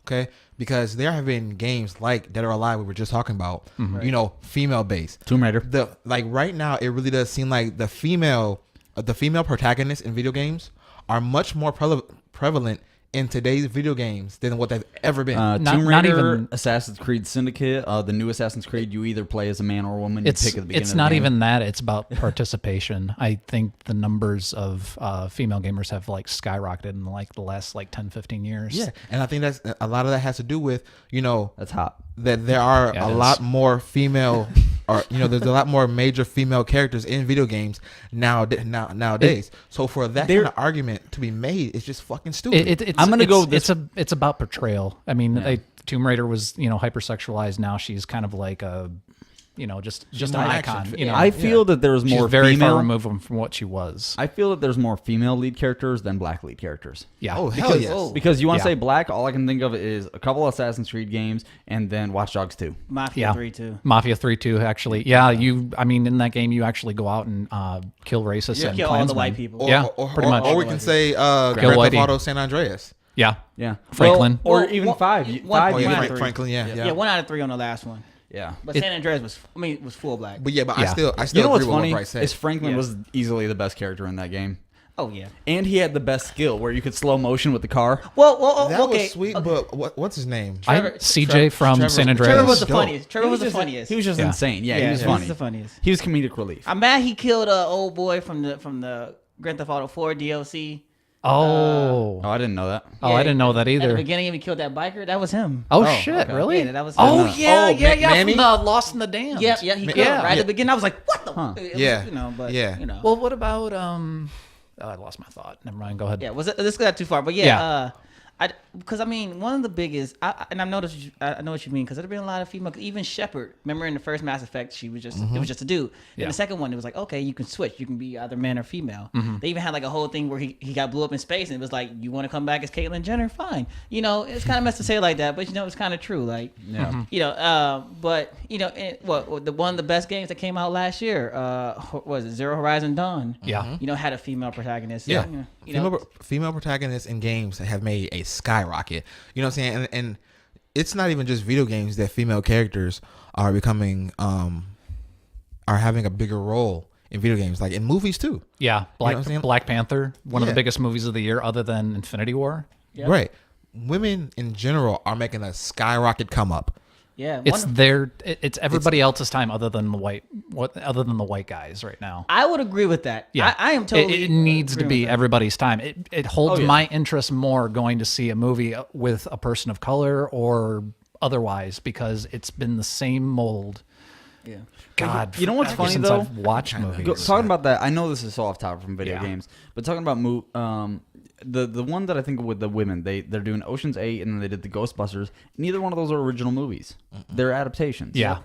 Okay, because there have been games like Dead or Alive we were just talking about. You know, female based. Tomb Raider. Right now, it really does seem like the female protagonists in video games are much more prevalent in today's video games than what they've ever been. Tomb Raider, Assassin's Creed Syndicate, the new Assassin's Creed, you either play as a man or a woman. You pick at the beginning it's of the not game. even that. It's about participation. I think the numbers of female gamers have like skyrocketed in like the last like 10, 15 years. Yeah, and I think that's a lot of that has to do with, you know, That's hot. that there are Yeah, a it is. lot more female, or you know, there's a lot more major female characters in video games nowadays. So for that kind of argument to be made, it's just fucking stupid. I'm gonna go with this. It's about portrayal. I mean, Tomb Raider was hypersexualized. Now she's kind of like a, just an more icon. action. You know, I feel that there's she's more very female. far removed from what she was. I feel that there's more female lead characters than black lead characters. Yeah. Oh hell yes. Because you want to Yeah. say black, all I can think of is a couple of Assassin's Creed games and then Watch Dogs 2. Mafia Yeah. 3 too. Mafia 3 too, actually. Yeah, I mean, in that game, you actually go out and kill racists and Kill all the Klansmen. white people. Yeah, pretty much. Or we can say Grand Theft Whitey. Auto San Andreas. Yeah. Yeah. Franklin. Or Well, even one- 5. one- 5 Oh one you out yeah, of three. Franklin. Yeah. Yeah, 1 out of 3 on the last one. Yeah. But San Andreas was full black. But I Yeah. still You know what's agree with funny? what Bryce said. Is Franklin Yeah. was easily the best character in that game. Oh yeah. And he had the best skill where you could slow motion with the car. Well, That okay. was sweet, but what's his name? CJ from Trevor- San Trevor Andreas. Trevor was the dope. funniest. Trevor was the just- funniest. He was just Yeah. insane. Yeah, he was He funny. was the funniest. He was comedic relief. I'm mad he killed a old boy from the Grand Theft Auto 4 DLC. Oh, I didn't know that. Oh, I didn't know that At the either. beginning, he killed that biker. That was him. Oh, Oh, shit, okay. really? Yeah, that was Oh him. yeah, Oh, Mammy? Mammy? From the Lost in the Damned. Yeah, he killed him right at the beginning. I was like, what the? It was, Yeah. but Yeah. Well, what about I lost my thought. Never mind. Go ahead. yeah. Was it? This got too far, but Yeah. because I mean, one of the biggest, and I know what you mean, because there's been a lot of female. Even Shepard, remember in the first Mass Effect, she was just it was just a dude. In Yeah. the second one, it was like, okay, you can switch, you can be either man or female. They even had like a whole thing where he got blew up in space, and it was like, you want to come back as Caitlyn Jenner, fine. It's kind of messed to say it like that, but it's kind of true. Like, but the one of the best games that came out last year, was it Zero Horizon Dawn? Yeah. Had a female protagonist. Yeah. Female Protagonists in games have made a skyrocket. You know what I'm saying? And it's not even just video games that female characters are becoming are having a bigger role in video games, like in movies too. Yeah. know what I'm saying? Black Panther, one of the Yeah. biggest movies of the year, other than Infinity War. Yep. Right. Women in general are making a skyrocket come up. Yeah, It's it's everybody else's time other than the white guys right now. I would agree with that. Yeah, I am totally. It needs to agreeing be with that. everybody's time. It holds Oh, yeah. my interest more going to see a movie with a person of color or otherwise because it's been the same mold. Yeah. God, You know what's ever funny, since though? I've watched movies. Talking about that, I know this is so off topic from video Yeah. games, but talking about the one that I think with the women, they're doing Ocean's 8 and then they did the Ghostbusters. Neither one of those are original movies. They're adaptations. Yeah.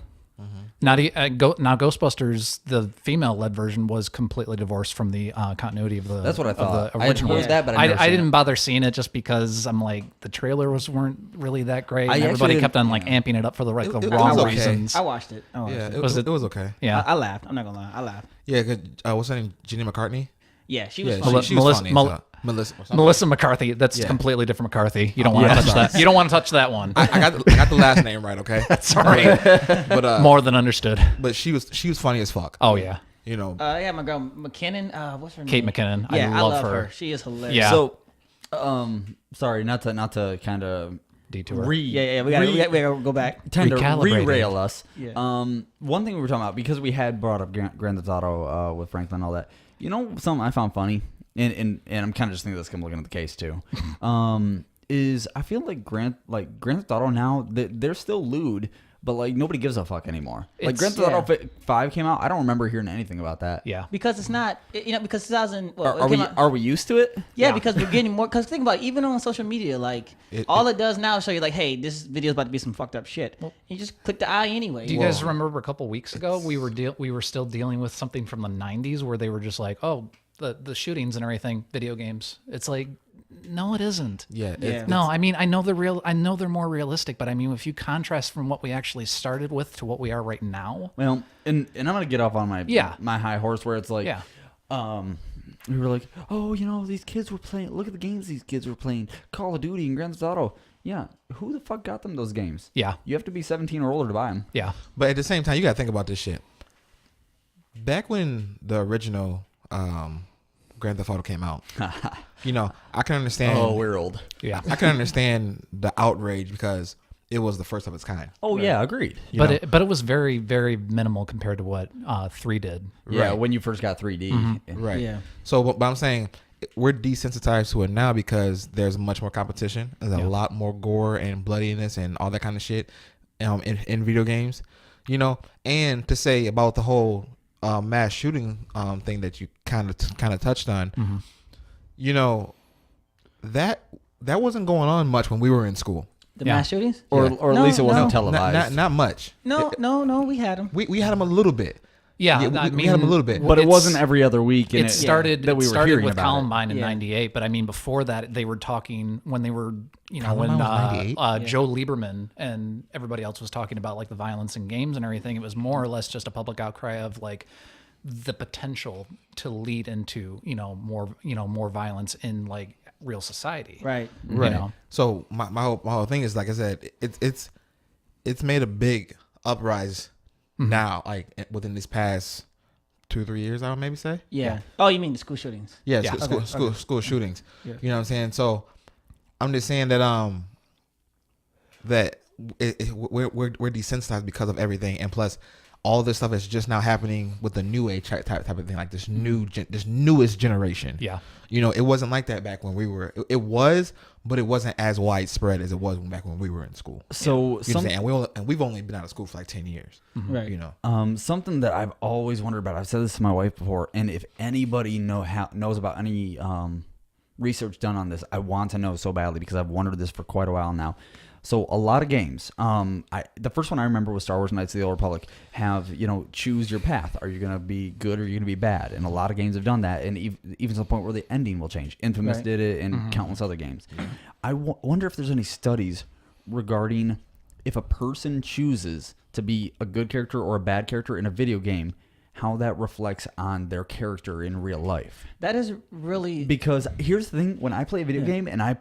Now Ghostbusters, the female-led version, was completely divorced from the continuity of the. That's what I of thought. The I had original. heard that, but I'd never I seen didn't it. bother seeing it just because I'm like the trailers weren't really that great. I And everybody actually kept on like didn't- amping it up for the It wrong was okay. reasons. I watched it. Was It was okay. Yeah. I laughed. I'm not gonna lie. I laughed. Yeah, 'cause, what's her name? Jenny McCartney. Yeah, she was. Yeah, funny. she was Melissa- funny. Mel- Melissa. or something. Melissa McCarthy. That's Yeah. completely different McCarthy. You don't want to touch that. You don't want to touch that one. I got the last name right. Okay. Sorry. But More than understood. but she was funny as fuck. Oh yeah. You know. Yeah, my girl McKinnon. What's her name? Kate McKinnon. Yeah, I love her. She is hilarious. Yeah. So, sorry, not to kind of Detour. Yeah. We gotta go back. tend to Recalibrating. re-rail us. Yeah. One thing we were talking about, because we had brought up Grand Theft Auto with Franklin and all that. Something I found funny, and I'm kind of just thinking this. I'm looking at the case too. Is I feel like Grand Theft Auto now they're still lewd, but like nobody gives a fuck anymore. Like Grand Theft Auto 5 came out, I don't remember hearing anything about that. Yeah. Because it's not, because 2000. Well, it Are came we out- are we used to it? Yeah, because we're getting more. Because think about it, even on social media, like all it does now is show you like, hey, this video is about to be some fucked up shit. You just click the eye anyway. Do you guys remember a couple weeks ago we were still dealing with something from the 90s where they were just like, oh, the shootings and everything, video games. It's like No, it isn't. Yeah. Yeah. No, I mean, I know they're more realistic, but I mean, if you contrast from what we actually started with to what we are right now. Well, and I'm gonna get off on my high horse where it's like, we were like, oh, these kids were playing. Look at the games these kids were playing. Call of Duty and Grand Theft Auto. Yeah, who the fuck got them those games? Yeah, you have to be 17 or older to buy them. Yeah, but at the same time, you gotta think about this shit. Back when the original Grand Theft Auto came out, I can understand. Oh, we're old. Yeah, I can understand the outrage because it was the first of its kind. Oh yeah, agreed. But it was very, very minimal compared to what 3 did. Yeah, Right. when you first got 3D. Mm-hmm. Right. Yeah. So, but I'm saying we're desensitized to it now because there's much more competition. There's a lot more gore and bloodiness and all that kind of shit in video games, And to say about the whole mass shooting thing that you kind of touched on, that wasn't going on much when we were in school. The mass shootings? Or at least it wasn't televised. Not much. No, we had them. We had them a little bit. Yeah, we had them a little bit. But it wasn't every other week. And It started that we were hearing with about Columbine in Yeah. '98, but I mean before that they were talking when they were Columbine was 98? Joe Lieberman and everybody else was talking about like the violence in games and everything. It was more or less just a public outcry of like the potential to lead into more violence in like real society. Right. Right. So my whole thing is, like I said, it's made a big uprise now, like within these past 2-3 years, I would maybe say. Yeah. Oh, you mean the school shootings? Yeah, Yeah. school shootings. Yeah. You know what I'm saying? So I'm just saying that we're desensitized because of everything, and plus all this stuff is just now happening with the new age type of thing, like this newest generation. Yeah. It wasn't like that back when we were. It was, but it wasn't as widespread as it was back when we were in school. So we've only been out of school for like 10 years. Right. Something that I've always wondered about. I've said this to my wife before, and if anybody knows about any research done on this, I want to know so badly because I've wondered this for quite a while now. So a lot of games, the first one I remember was Star Wars Knights of the Old Republic, have, choose your path. Are you going to be good or are you going to be bad? And a lot of games have done that, and even to the point where the ending will change. Infamous did it, and countless other games. I wonder if there's any studies regarding if a person chooses to be a good character or a bad character in a video game, how that reflects on their character in real life. That is really... Because here's the thing, when I play a video game and I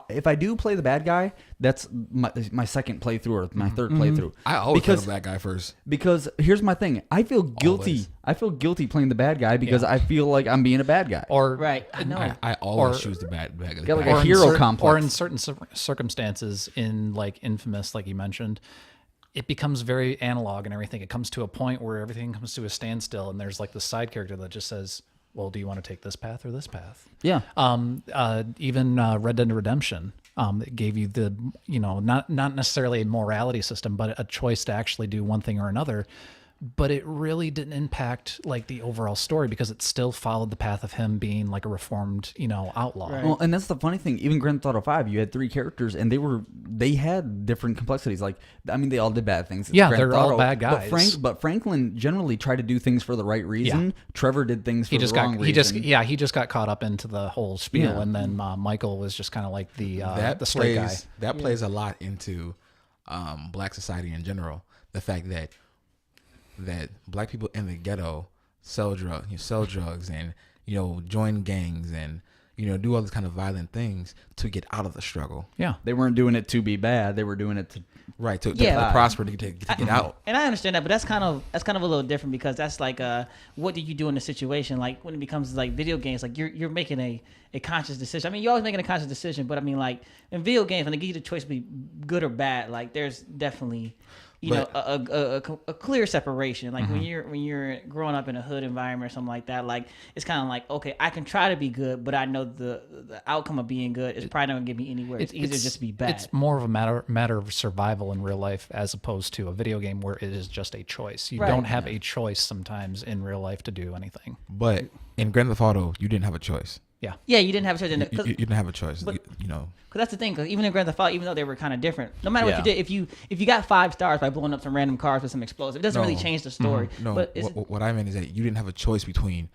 if I do play the bad guy, that's my second playthrough or my third playthrough. I always play the bad guy first. Because here's my thing, I feel guilty. Always. I feel guilty playing the bad guy because I feel like I'm being a bad guy. Right. I know. I always choose the bad guy. Got like a hero complex. Or in certain circumstances, in like Infamous, like you mentioned, it becomes very analog and everything. It comes to a point where everything comes to a standstill, and there's like the side character that just says, well, do you want to take this path or this path? Yeah. Even Red Dead Redemption, it gave you the, not necessarily a morality system, but a choice to actually do one thing or another. But it really didn't impact like the overall story because it still followed the path of him being like a reformed, outlaw. Right. Well, and that's the funny thing. Even Grand Theft Auto 5, you had 3 characters, and they had different complexities. Like, I mean, they all did bad things. Yeah, Grand they're Theft all Auto, bad guys. But Franklin generally tried to do things for the right reason. Yeah. Trevor did things for the wrong reason. He just got caught up into the whole spiel, and then Michael was just kind of like the straight guy. That plays a lot into black society in general. The fact that black people in the ghetto sell drugs and join gangs and do all these kind of violent things to get out of the struggle. Yeah, They weren't doing it to be bad. They were doing it to to prosper, to get out. And I understand that, but that's kind of a little different because that's like what do you do in a situation like when it becomes like video games, like you're making a conscious decision. I mean, you're always making a conscious decision, but I mean, like in video games, when they give you the choice to be good or bad, like there's definitely a clear separation. Like when you're growing up in a hood environment or something like that, like it's kind of like, okay, I can try to be good, but I know the outcome of being good is probably not gonna get me anywhere. It's easier just to be bad. It's more of a matter of survival in real life as opposed to a video game where it is just a choice. You don't have a choice sometimes in real life to do anything. But in Grand Theft Auto, you didn't have a choice. Yeah, you didn't have a choice. You didn't have a choice. But- Because Because that's the thing. Because even in Grand Theft Auto, even though they were kind of different, no matter what you did, if you got 5 stars by blowing up some random cars with some explosive, it doesn't really change the story. No, but what I meant is that you didn't have a choice between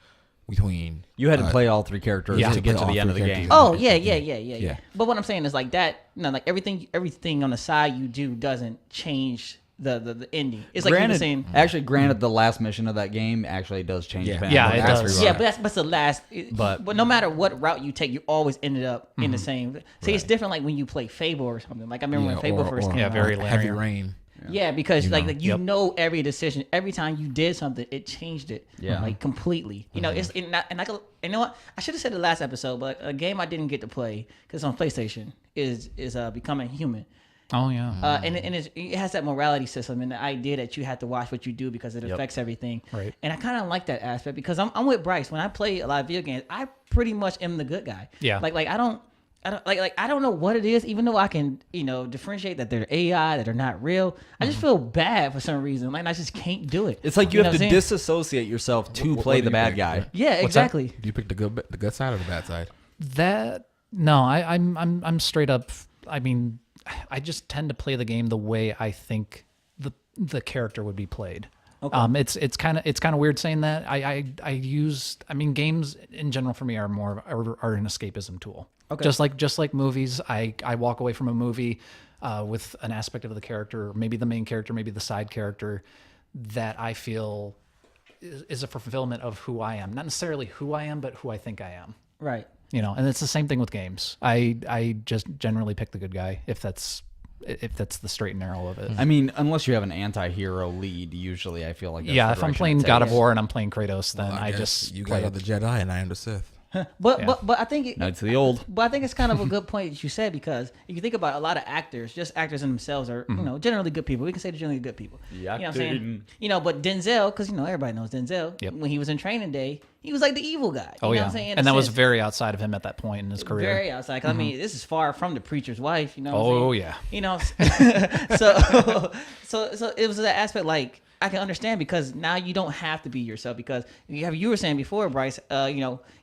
between. You had to play all 3 characters to get to the end of the game. Oh yeah. But what I'm saying is like that. No, like everything on the side you do doesn't change the ending. It's like you were saying. Actually, granted, the last mission of that game actually does change. Yeah. the Yeah, it does. Yeah, but the last. But- But no matter what route you take, you always ended up in the same. See, it's different like when you play Fable or something. Like I remember when Fable first came out. very Heavy linear. Rain. Yeah, because You know every decision, every time you did something, it changed it. Yeah. Like completely. You know, and like you know what? I should have said it last episode, but a game I didn't get to play because on PlayStation is Becoming Human. Oh yeah. And it has that morality system and the idea that you have to watch what you do because it affects everything. Right. And I kind of like that aspect because I'm with Bryce. When I play a lot of video games, I pretty much am the good guy. Yeah. Like I don't know what it is, even though I can differentiate that they're AI, that they're not real. I just feel bad for some reason. Like I just can't do it. It's like you have know to what I'm saying? disassociate yourself to What play do the you bad pick? guy. Yeah, What's exactly. Do you pick the good side or the bad side? That no, I'm straight up. I mean, I just tend to play the game the way I think the character would be played. Okay. It's kind of weird saying that. I mean, games in general for me are an escapism tool. Okay. Just like movies, I walk away from a movie with an aspect of the character, maybe the main character, maybe the side character, that I feel is a fulfillment of who I am. Not necessarily who I am, but who I think I am. Right. And it's the same thing with games. I just generally pick the good guy if that's the straight and narrow of it. I mean, unless you have an anti-hero lead, usually I feel like that's Yeah, the if I'm direction playing it God of takes. War and I'm playing Kratos, then Well, I guess just you play guys are it. the Jedi and I am the Sith. But Yeah. but I think Knights of the Old. But I think it's kind of a good point that you said because if you think about it, a lot of actors, just actors in themselves are generally good people. We can say they're generally good people. Yeah, you know what I'm saying? But Denzel, because everybody knows Denzel. Yep. When he was in Training Day, he was like the evil guy. You know what I'm saying? In and a that was sense, very outside of him at that point in his career. very outside. 'Cause I mean, this is far from the preacher's wife. You know? What I'm Oh saying? yeah. You know, so it was that aspect like I can understand because now you don't have to be yourself because you were saying before, Bryce,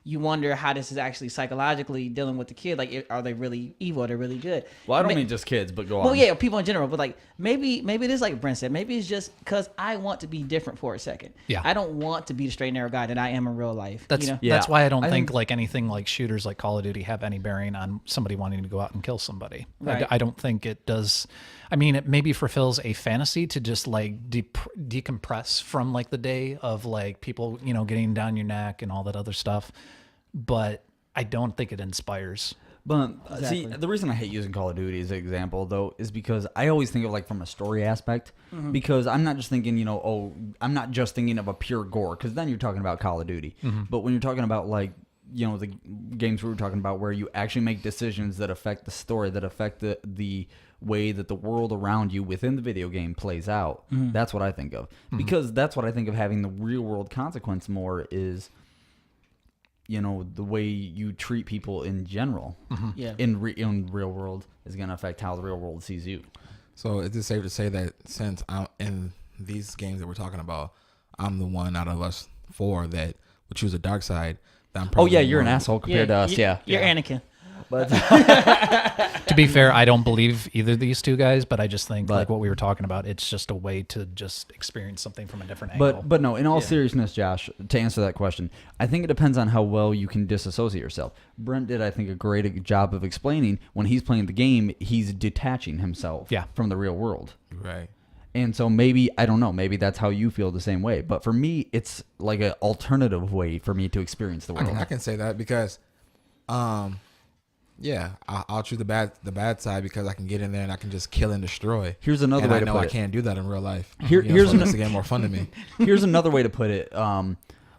you wonder how this is actually psychologically dealing with the kid. Like, are they really evil? Are they really good? Well, I don't mean just kids, but go on. Well, yeah, people in general, but like maybe it is like Brent said. Maybe it's just because I want to be different for a second. Yeah. I don't want to be the straight and narrow guy that I am in real life. That's you know? Yeah. that's why I don't I think think- like anything like shooters like Call of Duty have any bearing on somebody wanting to go out and kill somebody. Right. I don't think it does. I mean, it maybe fulfills a fantasy to just like decompress from like the day of like people, getting down your neck and all that other stuff. But I don't think it inspires. But Exactly. see, the reason I hate using Call of Duty as an example, though, is because I always think of like from a story aspect. Because I'm not just thinking, I'm not just thinking of a pure gore. Because then you're talking about Call of Duty. But when you're talking about like, the games we were talking about where you actually make decisions that affect the story, that affect the way that the world around you within the video game plays out. That's what I think of. Because that's what I think of having the real world consequence more is, the way you treat people in general Yeah. in real world is going to affect how the real world sees you. So is it safe to say that since I'm in these games that we're talking about, I'm the one out of us 4 that would choose the dark side? That I'm Oh probably yeah, you're an more- asshole compared to us. Yeah, You're Anakin. but To be fair, I don't believe either of these two guys, but I just think But- like what we were talking about, it's just a way to just experience something from a different angle. but no. In all seriousness, Josh, to answer that question, I think it depends on how well you can disassociate yourself. Brent did, I think, a great job of explaining when he's playing the game, he's detaching himself from the real world. Right. And so maybe, I don't know, maybe that's how you feel the same way. But for me, it's like an alternative way for me to experience the world. I can say that because, I'll choose the bad side because I can get in there and I can just kill and destroy. Here's another and way I to know put I it. can't do that in real life. Here's so that's again more fun to me. Here's another way to put it.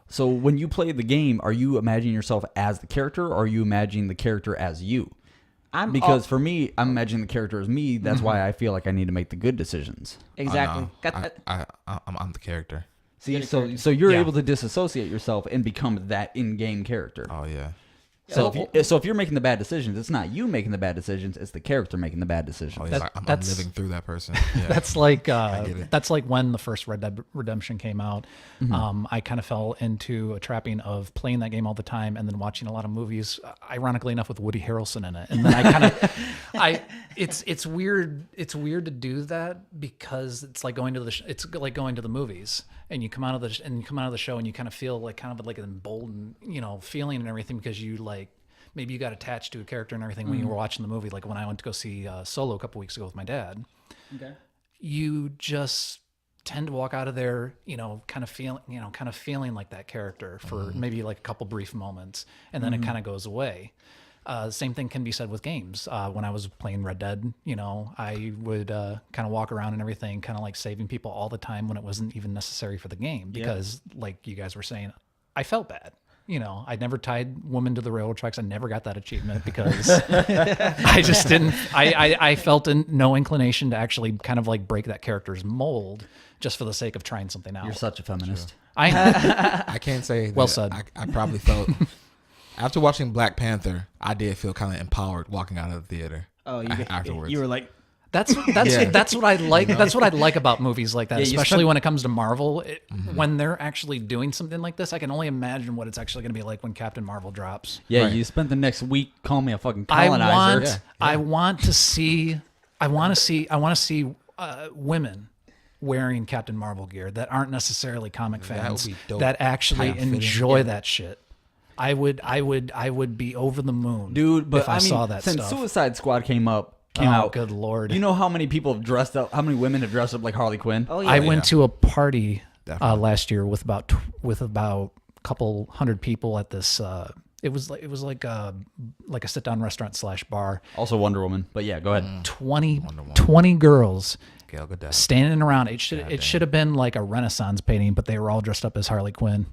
So when you play the game, are you imagining yourself as the character, or are you imagining the character as you? Because for me, I'm imagining the character as me. That's why I feel like I need to make the good decisions. Exactly. Oh, no. I'm the character. See, so you're able to disassociate yourself and become that in-game character. Oh yeah. So if you're making the bad decisions, it's not you making the bad decisions; it's the character making the bad decisions. Oh, yeah, I'm living through that person. Yeah. That's like when the first Red Dead Redemption came out. I kind of fell into a trapping of playing that game all the time and then watching a lot of movies, ironically enough, with Woody Harrelson in it. And then I kind of, it's weird. It's weird to do that because it's like going to the movies, and you come out of the show and you kind of feel like an emboldened, feeling and everything because you like. Maybe you got attached to a character and everything when you were watching the movie. Like when I went to go see Solo a couple weeks ago with my dad, you just tend to walk out of there, kind of feeling like that character for maybe like a couple brief moments, and then it kind of goes away. Same thing can be said with games. When I was playing Red Dead, I would kind of walk around and everything, kind of like saving people all the time when it wasn't even necessary for the game because, like you guys were saying, I felt bad. I never tied women to the railroad tracks. I never got that achievement because I just didn't. I felt no inclination to actually kind of like break that character's mold just for the sake of trying something out. You're such a feminist. I can't say. Well said. I probably felt after watching Black Panther, I did feel kind of empowered walking out of the theater. Oh, afterwards, you were like. That's what I like. That's what I like about movies like that, especially when it comes to Marvel. When they're actually doing something like this, I can only imagine what it's actually going to be like when Captain Marvel drops. Yeah, Right. you spent the next week calling me a fucking colonizer. I want to see women wearing Captain Marvel gear that aren't necessarily comic fans would be dope. that actually Tight fitting. enjoy that shit. I would be over the moon, Dude. But if I saw that since stuff. Suicide Squad came out. Good Lord. You know how many people have dressed up? How many women have dressed up like Harley Quinn? Oh yeah. I went to a party Definitely. last year with about a couple hundred people at this. It was like a sit down restaurant / bar. Also Wonder Woman. But yeah, go ahead. 20 girls Gal Gadot. standing around. It should have been like a Renaissance painting, but they were all dressed up as Harley Quinn.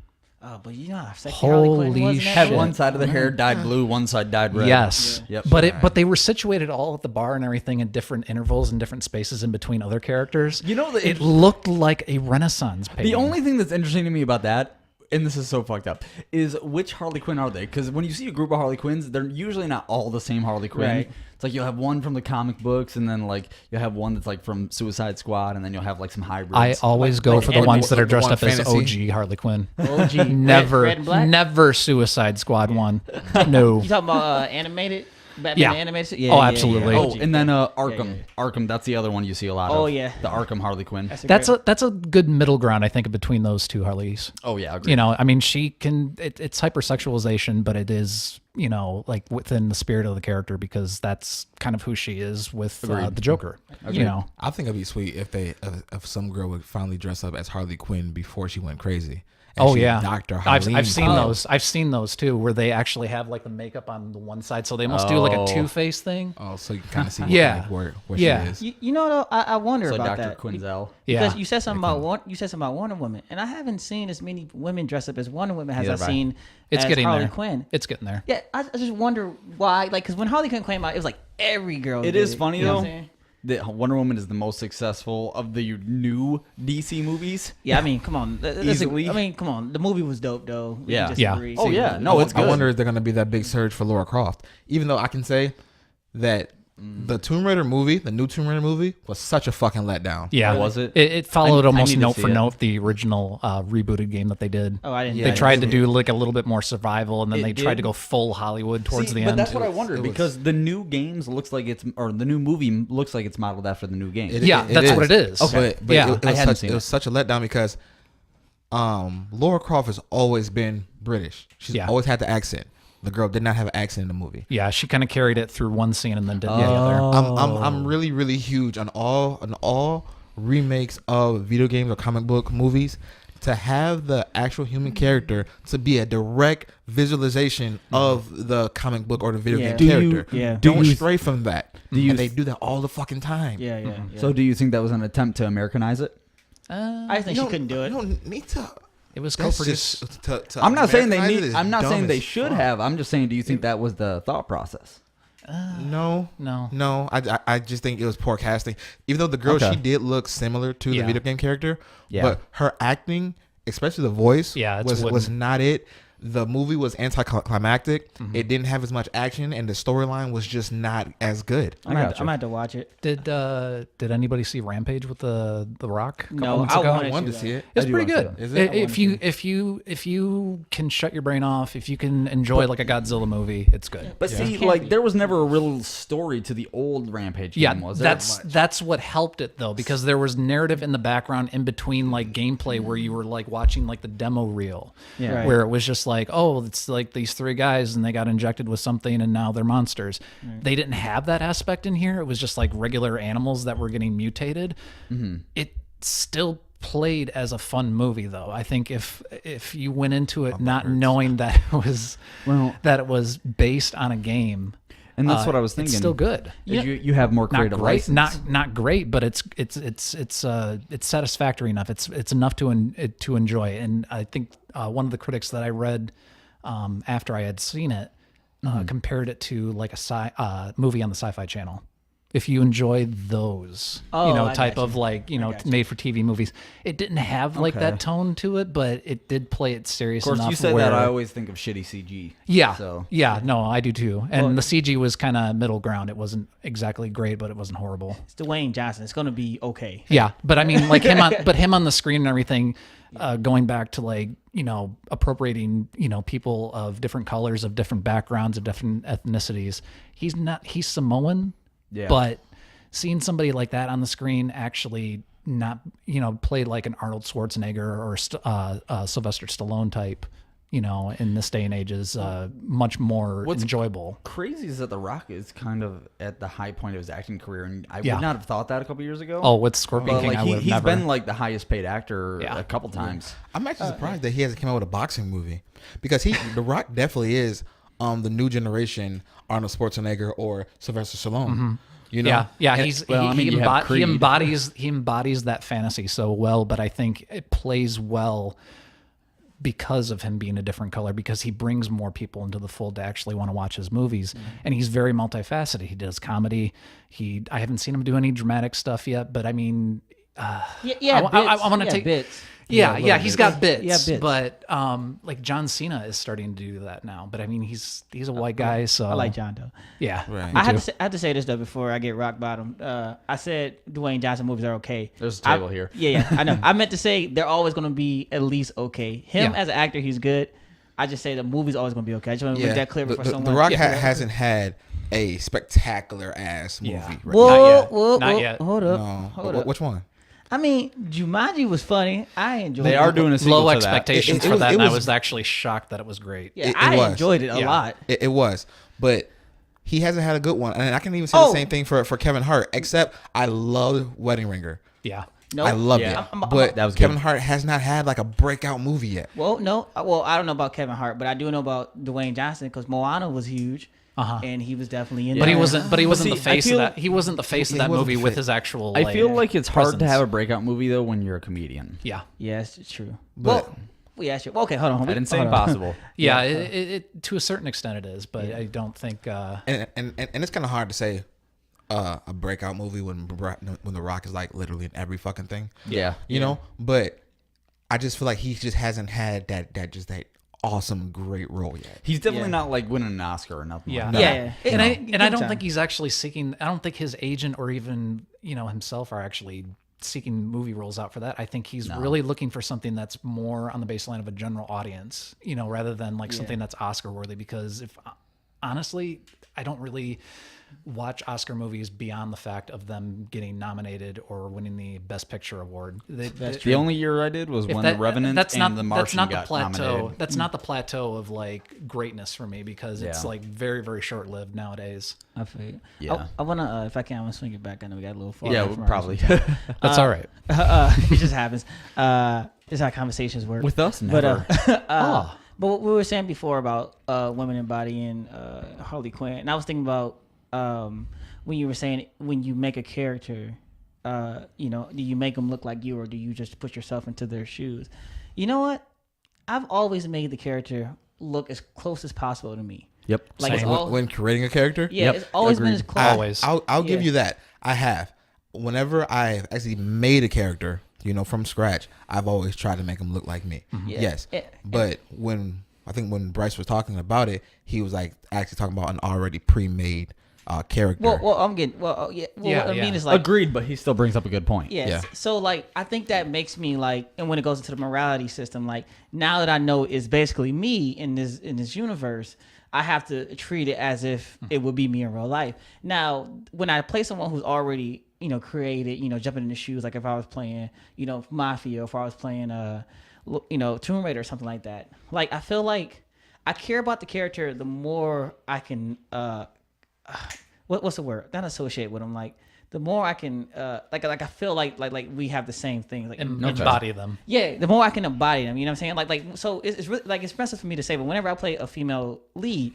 Oh, but you know how sexy Harley Quinn Holy was in that shit. Had shit? one side of the hair dyed blue, one side dyed red. Yes. Yep. But they were situated all at the bar and everything in different intervals and different spaces in between other characters. It looked like a Renaissance painting. The only thing that's interesting to me about that, and this is so fucked up, is which Harley Quinn are they? Because when you see a group of Harley Quinns, they're usually not all the same Harley Quinn. Right. It's like you'll have one from the comic books, and then like you'll have one that's like from Suicide Squad, and then you'll have like some hybrids. I always go for the like ones that are the dressed one up as fantasy? OG Harley Quinn. OG. Never, Red and black? never Suicide Squad one. No. You talking about animated? Batman Yeah. animated? Oh, absolutely. Oh, and then Arkham. Yeah, yeah. Arkham, that's the other one you see a lot of. Oh, yeah. The Arkham Harley Quinn. That's a good middle ground, I think, between those two Harleys. Oh, yeah, agreed. I mean, she can. It's hypersexualization, but it is, like within the spirit of the character because that's kind of who she is with the Joker. I think it'd be sweet if some girl would finally dress up as Harley Quinn before she went crazy. And Oh she yeah, Dr. I've Harleen seen Quinn. those. I've seen those too, where they actually have like the makeup on the one side, so they must do like a Oh. Two-Face thing. Oh, so you can kind of see Yeah. where Yeah. she is. You know, though, I wonder So about Dr. that. Quinzel. Yeah, Because you said something about Wonder Woman, and I haven't seen as many women dress up as Wonder Woman as Neither I've have I. seen it's as getting Harley there. Quinn. It's getting there. Yeah, I just wonder why. Like, because when Harley Quinn came out, it was like every girl. It did is funny, you know though. what I'm saying? That Wonder Woman is the most successful of the new DC movies. Yeah, I mean, come on. Easily. I mean, come on. The movie was dope, though. We Yeah. can Yeah. disagree. Oh, yeah. No, it's I good. wonder if they're going to be that big surge for Laura Croft. Even though I can say that the Tomb Raider movie, the new Tomb Raider movie, was such a fucking letdown. Yeah, Oh, was it? It followed I almost need to note see for it. note the original rebooted game that they did. Oh, I didn't. Yeah, They I tried to didn't- do like a little bit more survival, and then It they tried did? to go full Hollywood towards See, the but end. that's what I wondered it was- because the new games looks like the new movie looks like it's modeled after the new game. Yeah, that's what it is. Okay. But Yeah, it I was hadn't such, seen it was such a letdown because Laura Croft has always been British. She's Yeah. always had the accent. The girl did not have an accent in the movie. Yeah, she kind of carried it through one scene and then didn't the other. I'm really really huge on all remakes of video games or comic book movies to have the actual human character to be a direct visualization of the comic book or the video Yeah. game Do you- character. yeah. Don't do you- stray from that. you And they do that all the fucking time. Yeah, yeah. So do you think that was an attempt to Americanize it? I just think she couldn't do it. You don't need to. It was That's co-produced. just to I'm not saying they Americanize need. it is I'm not saying dumb they as should fuck. have. I'm just saying, do you think that was the thought process? No. No. I just think it was poor casting. Even though the girl, Okay. she did look similar to the Yeah. video game character, Yeah. but her acting, especially the voice, Yeah, it's was wooden. not it. the movie was anticlimactic. It didn't have as much action, and the storyline was just not as good. I'm gonna have to watch it. Did anybody see Rampage with the Rock? A couple No, months I ago? wanted to see it. It's I do pretty wanna good. see Is it? If you can shut your brain off, if you can enjoy like a Godzilla movie, it's good. But see, like there was never a real story to the old Rampage game, was there? That's what helped it though, because there was narrative in the background in between like gameplay where you were like watching like the demo reel, Right. where it was just like, oh, it's like these three guys and they got injected with something and now they're monsters. They didn't have that aspect in here. It was just like regular animals that were getting mutated. It still played as a fun movie though. I think if you went into it not knowing that it was based on a game, and that's what I was thinking. it's still good. You have more Not creative great, license. not great, but it's satisfactory enough. It's enough to enjoy. And I think one of the critics that I read after I had seen it compared it to like a movie on the Sci-Fi Channel. If you enjoy those, I type got of you. like, made for TV movies, it didn't have like Okay. that tone to it, but it did play it serious Of course, enough. you said where, that. I always think of shitty CG. yeah, So yeah, no, I do too. And the CG was kind of middle ground. It wasn't exactly great, but it wasn't horrible. It's Dwayne Johnson. It's gonna be okay. Yeah, but I mean, like him on the screen and everything, going back to like appropriating people of different colors, of different backgrounds, of different ethnicities. He's Samoan, Yeah. but seeing somebody like that on the screen actually not played like an Arnold Schwarzenegger or Sylvester Stallone type, in this day and age is much more enjoyable. crazy is that The Rock is kind of at the high point of his acting career, and I Yeah. would not have thought that a couple years ago. Oh, with Scorpion but King, like I would have he's never. been like the highest paid actor Yeah. a couple times. I'm actually surprised that he hasn't come out with a boxing movie because The Rock definitely is the new generation Arnold Schwarzenegger or Sylvester Stallone. You know? Yeah. And- He's well, I mean, he you have Creed. embodies that fantasy so well, but I think it plays well because of him being a different color, because he brings more people into the fold to actually want to watch his movies. And he's very multifaceted. He does comedy. I haven't seen him do any dramatic stuff yet, but I mean, Yeah. I want to take bits. Yeah, he's got bits. Yeah, bits. But like John Cena is starting to do that now. But I mean, he's a white guy, so I like John though. Yeah, Right. me I too. have to say this though before I get rock bottom. I said Dwayne Johnson movies are okay. There's a table here. Yeah, I know. I meant to say they're always going to be at least okay. Him Yeah. as an actor, he's good. I just say the movie's always going to be okay. I just want to make that clear for someone. The Rock hasn't had a spectacular ass movie. Yeah. Right Whoa, Not yet. Hold up. now. Hold No. up. Which one? I mean, Jumanji was funny. I enjoyed it. They are doing a sequel Low to that. expectations It for was- that, it and I was- was actually shocked that it was great. Yeah, It I was. enjoyed it a Yeah. lot. It was, but he hasn't had a good one. And I can even say Oh. the same thing for Kevin Hart, except I love Wedding Ringer. Yeah. No, I loved Yeah. it. I'm- But That was Kevin good. Hart has not had like a breakout movie yet. Well, no. Well, I don't know about Kevin Hart, but I do know about Dwayne Johnson because Moana was huge, and he was definitely in But there. he wasn't. But he wasn't see, the face I feel- of that. He wasn't the face of He that wasn't movie the with face. his actual. I feel like it's hard to presence. have a breakout movie though when you're a comedian. Yeah. Yes, it's true. But- Yeah, sure. Okay, hold on. I didn't say Hold on. impossible. Yeah. It to a certain extent it is, but I don't think. And it's kind of hard to say a breakout movie when The Rock is like literally in every fucking thing. Yeah. You know, but I just feel like he just hasn't had that awesome great role yet. He's definitely Yeah. not like winning an Oscar or nothing. Yeah. Like that. Yeah, And no, I give and I him don't time. think he's actually seeking. I don't think his agent or even himself are actually seeking movie roles out for that. I think he's really looking for something that's more on the baseline of a general audience, rather than like something that's Oscar worthy. Because if honestly, I don't really watch Oscar movies beyond the fact of them getting nominated or winning the Best Picture award. The only year I did was If when that- The Revenant that's and not, The Martian that's not got the plateau. nominated. That's not the plateau of like greatness for me, because it's Yeah. like very, very short lived nowadays. I feel you. Yeah. I want to, if I can, I want to swing it back. I know we got a little far. Yeah, from our probably. That's all right. it just happens. This is how conversations work. With us, But, never. but what we were saying before about women embodying Harley Quinn, and I was thinking about when you were saying when you make a character, do you make them look like you, or do you just put yourself into their shoes? You know what? I've always made the character look as close as possible to me. Yep. Like it's Same. all, When creating a character, yeah, Yep. it's always been Agreed. as close. Always. I'll give Yeah. you that. I have. Whenever I actually made a character, from scratch, I've always tried to make them look like me. Yeah. Yes. Yeah. But when I think when Bryce was talking about it, he was like actually talking about an already pre-made character. Well, I'm getting. Well, yeah. Well, what I mean is like agreed, but he still brings up a good point. yeah. Yeah. So like, I think that makes me like, and when it goes into the morality system, like now that I know it's basically me in this universe, I have to treat it as if it would be me in real life. Now, when I play someone who's already created, jumping in the shoes, like if I was playing, Mafia, or if I was playing Tomb Raider or something like that. Like I feel like I care about the character the more I can what's the word? Not associate with them. Like the more I can like I feel like we have the same things. Like Embody them. yeah, the more I can embody them. You know what I'm saying? Like so it's really like expensive for me to say, but whenever I play a female lead,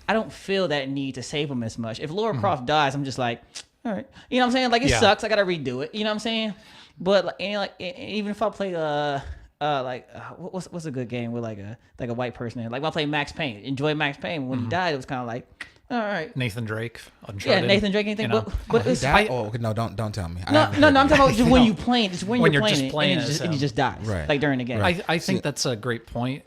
I don't feel that need to save them as much. If Laura Croft dies, I'm just like, all right. You know what I'm saying? Like it sucks. I gotta redo it. You know what I'm saying? But even if I play what's a good game with like a white person in it? Like when I play Max Payne, enjoy Max Payne. When he died, it was kind of like, all right. Nathan Drake, Uncharted. Yeah, Nathan Drake, anything. But it's okay, no, don't tell me. no. I'm talking about just when you playing. Just when you're just playing it, and he just dies, Right. like during the game. Right. I think that's a great point.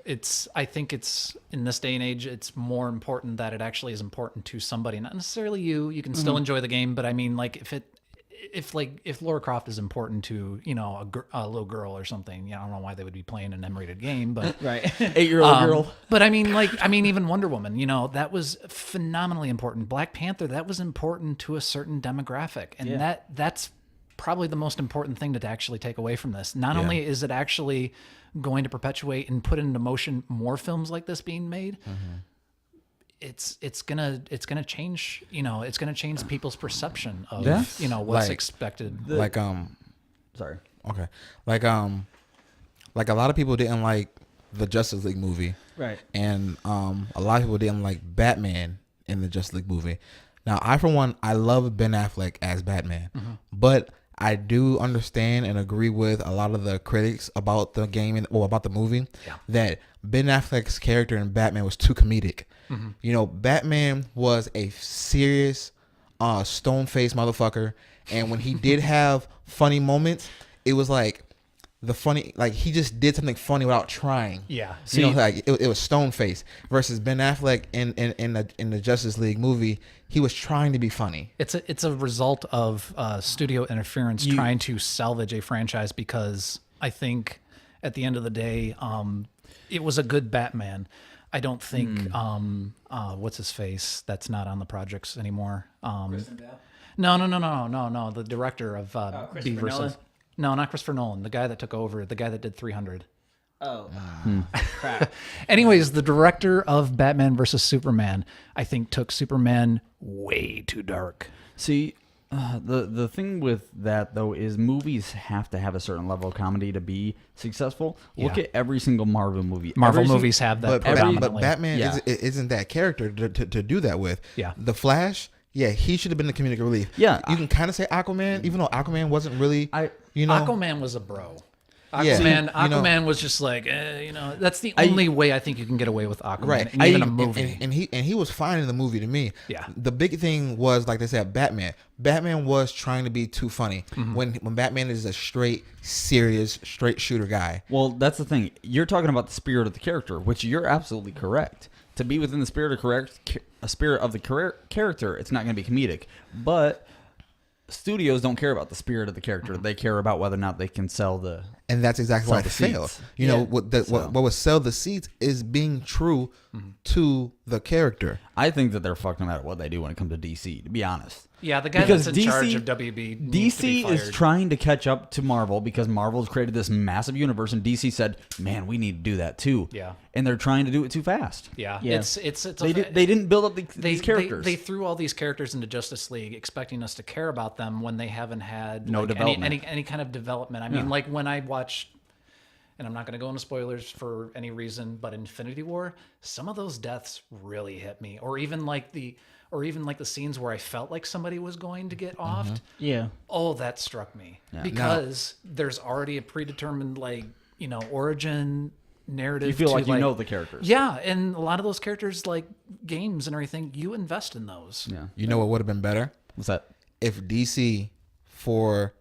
I think it's in this day and age, it's more important that it actually is important to somebody, not necessarily you. You can still enjoy the game, but I mean, like if Lara Croft is important to a little girl or something, I don't know why they would be playing an M-rated game, but right. 8-year-old girl. But I mean, even Wonder Woman, that was phenomenally important. Black Panther, that was important to a certain demographic, and that's probably the most important thing to actually take away from this. Not only is it actually going to perpetuate and put into motion more films like this being made. It's gonna change it's gonna change people's perception of what's expected. Sorry. Okay. Like a lot of people didn't like the Justice League movie. Right. And a lot of people didn't like Batman in the Justice League movie. Now, I for one, I love Ben Affleck as Batman. But I do understand and agree with a lot of the critics about the game or about the movie that Ben Affleck's character in Batman was too comedic. Batman was a serious, stone-faced motherfucker, and when he did have funny moments, it was like he just did something funny without trying. Yeah, it was stone-faced versus Ben Affleck in the Justice League movie. He was trying to be funny. It's a result of studio interference trying to salvage a franchise, because I think at the end of the day, it was a good Batman. I don't think what's his face that's not on the projects anymore. No. The director of B versus Nolan? No, not Christopher Nolan. The guy that took over. The guy that did 300. Oh, crap. Anyways, the director of Batman versus Superman, I think, took Superman way too dark. See, the thing with that though is movies have to have a certain level of comedy to be successful. Look at every single Marvel movie. Marvel movies have that but Batman isn't that character to do that with. Yeah. The Flash, he should have been the comedic relief. Yeah. You can kind of say Aquaman, even though Aquaman wasn't really, Aquaman was a bro. Yeah. Aquaman was just like, that's the only way I think you can get away with Aquaman, right? in even a movie. And he was fine in the movie to me. Yeah. The big thing was, like they said, Batman. Batman was trying to be too funny when Batman is a straight, serious, straight shooter guy. Well, that's the thing. You're talking about the spirit of the character, which you're absolutely correct. To be within the spirit of the character, it's not going to be comedic, but studios don't care about the spirit of the character. They care about whether or not they can sell the. And that's exactly why it failed. What would sell the seats is being true to the character. I think that they're fucked no matter what they do when it comes to DC, to be honest. Yeah, the guy that's in charge of WB needs to be DC is fired. trying to catch up to Marvel because Marvel's created this massive universe, and DC said, "Man, we need to do that too." Yeah, and they're trying to do it too fast. Yeah. They didn't build up these characters. They threw all these characters into Justice League, expecting us to care about them when they haven't had development. any kind of development. I mean, like when I watched. And I'm not going to go into spoilers for any reason, but Infinity War, some of those deaths really hit me, or even like the scenes where I felt like somebody was going to get offed. Yeah. Oh, that struck me because there's already a predetermined origin narrative. You feel like you know the characters. Yeah, and a lot of those characters, like games and everything, you invest in those. Yeah. You know what would have been better? What's that? If DC for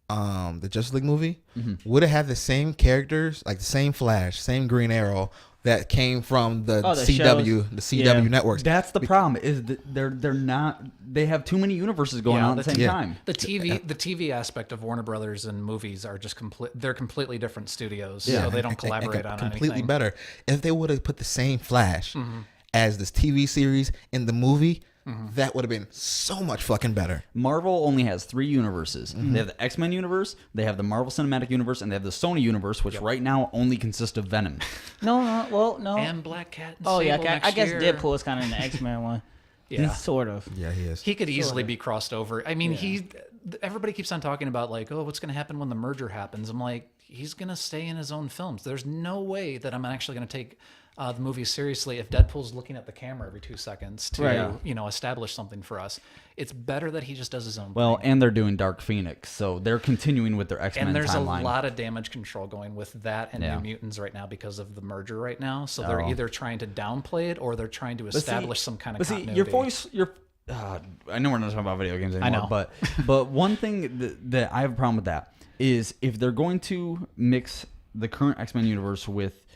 the Justice League movie would have had the same characters, like the same Flash, same Green Arrow, that came from the Oh, the CW networks. That's the problem. Is that they're not. They have too many universes going on at the same time. The TV aspect of Warner Brothers and movies are just they're completely different studios, so they don't collaborate on completely anything. better. If they would have put the same Flash as this TV series in the movie, that would have been so much fucking better. Marvel only has 3 universes. They have the X-Men universe, they have the Marvel Cinematic Universe, and they have the Sony universe, which right now only consists of Venom. No. And Black Cat. And Oh yeah, Sable I guess year. Deadpool is kind of in the X-Men one. Yeah. Sort of. Yeah, he is. He could easily be crossed over. I mean, everybody keeps on talking about like, oh, what's going to happen when the merger happens? I'm like, he's going to stay in his own films. There's no way that I'm actually going to take the movie seriously if Deadpool's looking at the camera every 2 seconds to establish something for us. It's better that he just does his own Well, thing. and they're doing Dark Phoenix, so they're continuing with their X-Men And there's timeline. a lot of damage control going with that and New Mutants right now because of the merger right now. So they're either trying to downplay it or they're trying to establish some kind of continuity. Your voice, I know we're not talking about video games anymore, but one thing that I have a problem with that is if they're going to mix the current X-Men universe with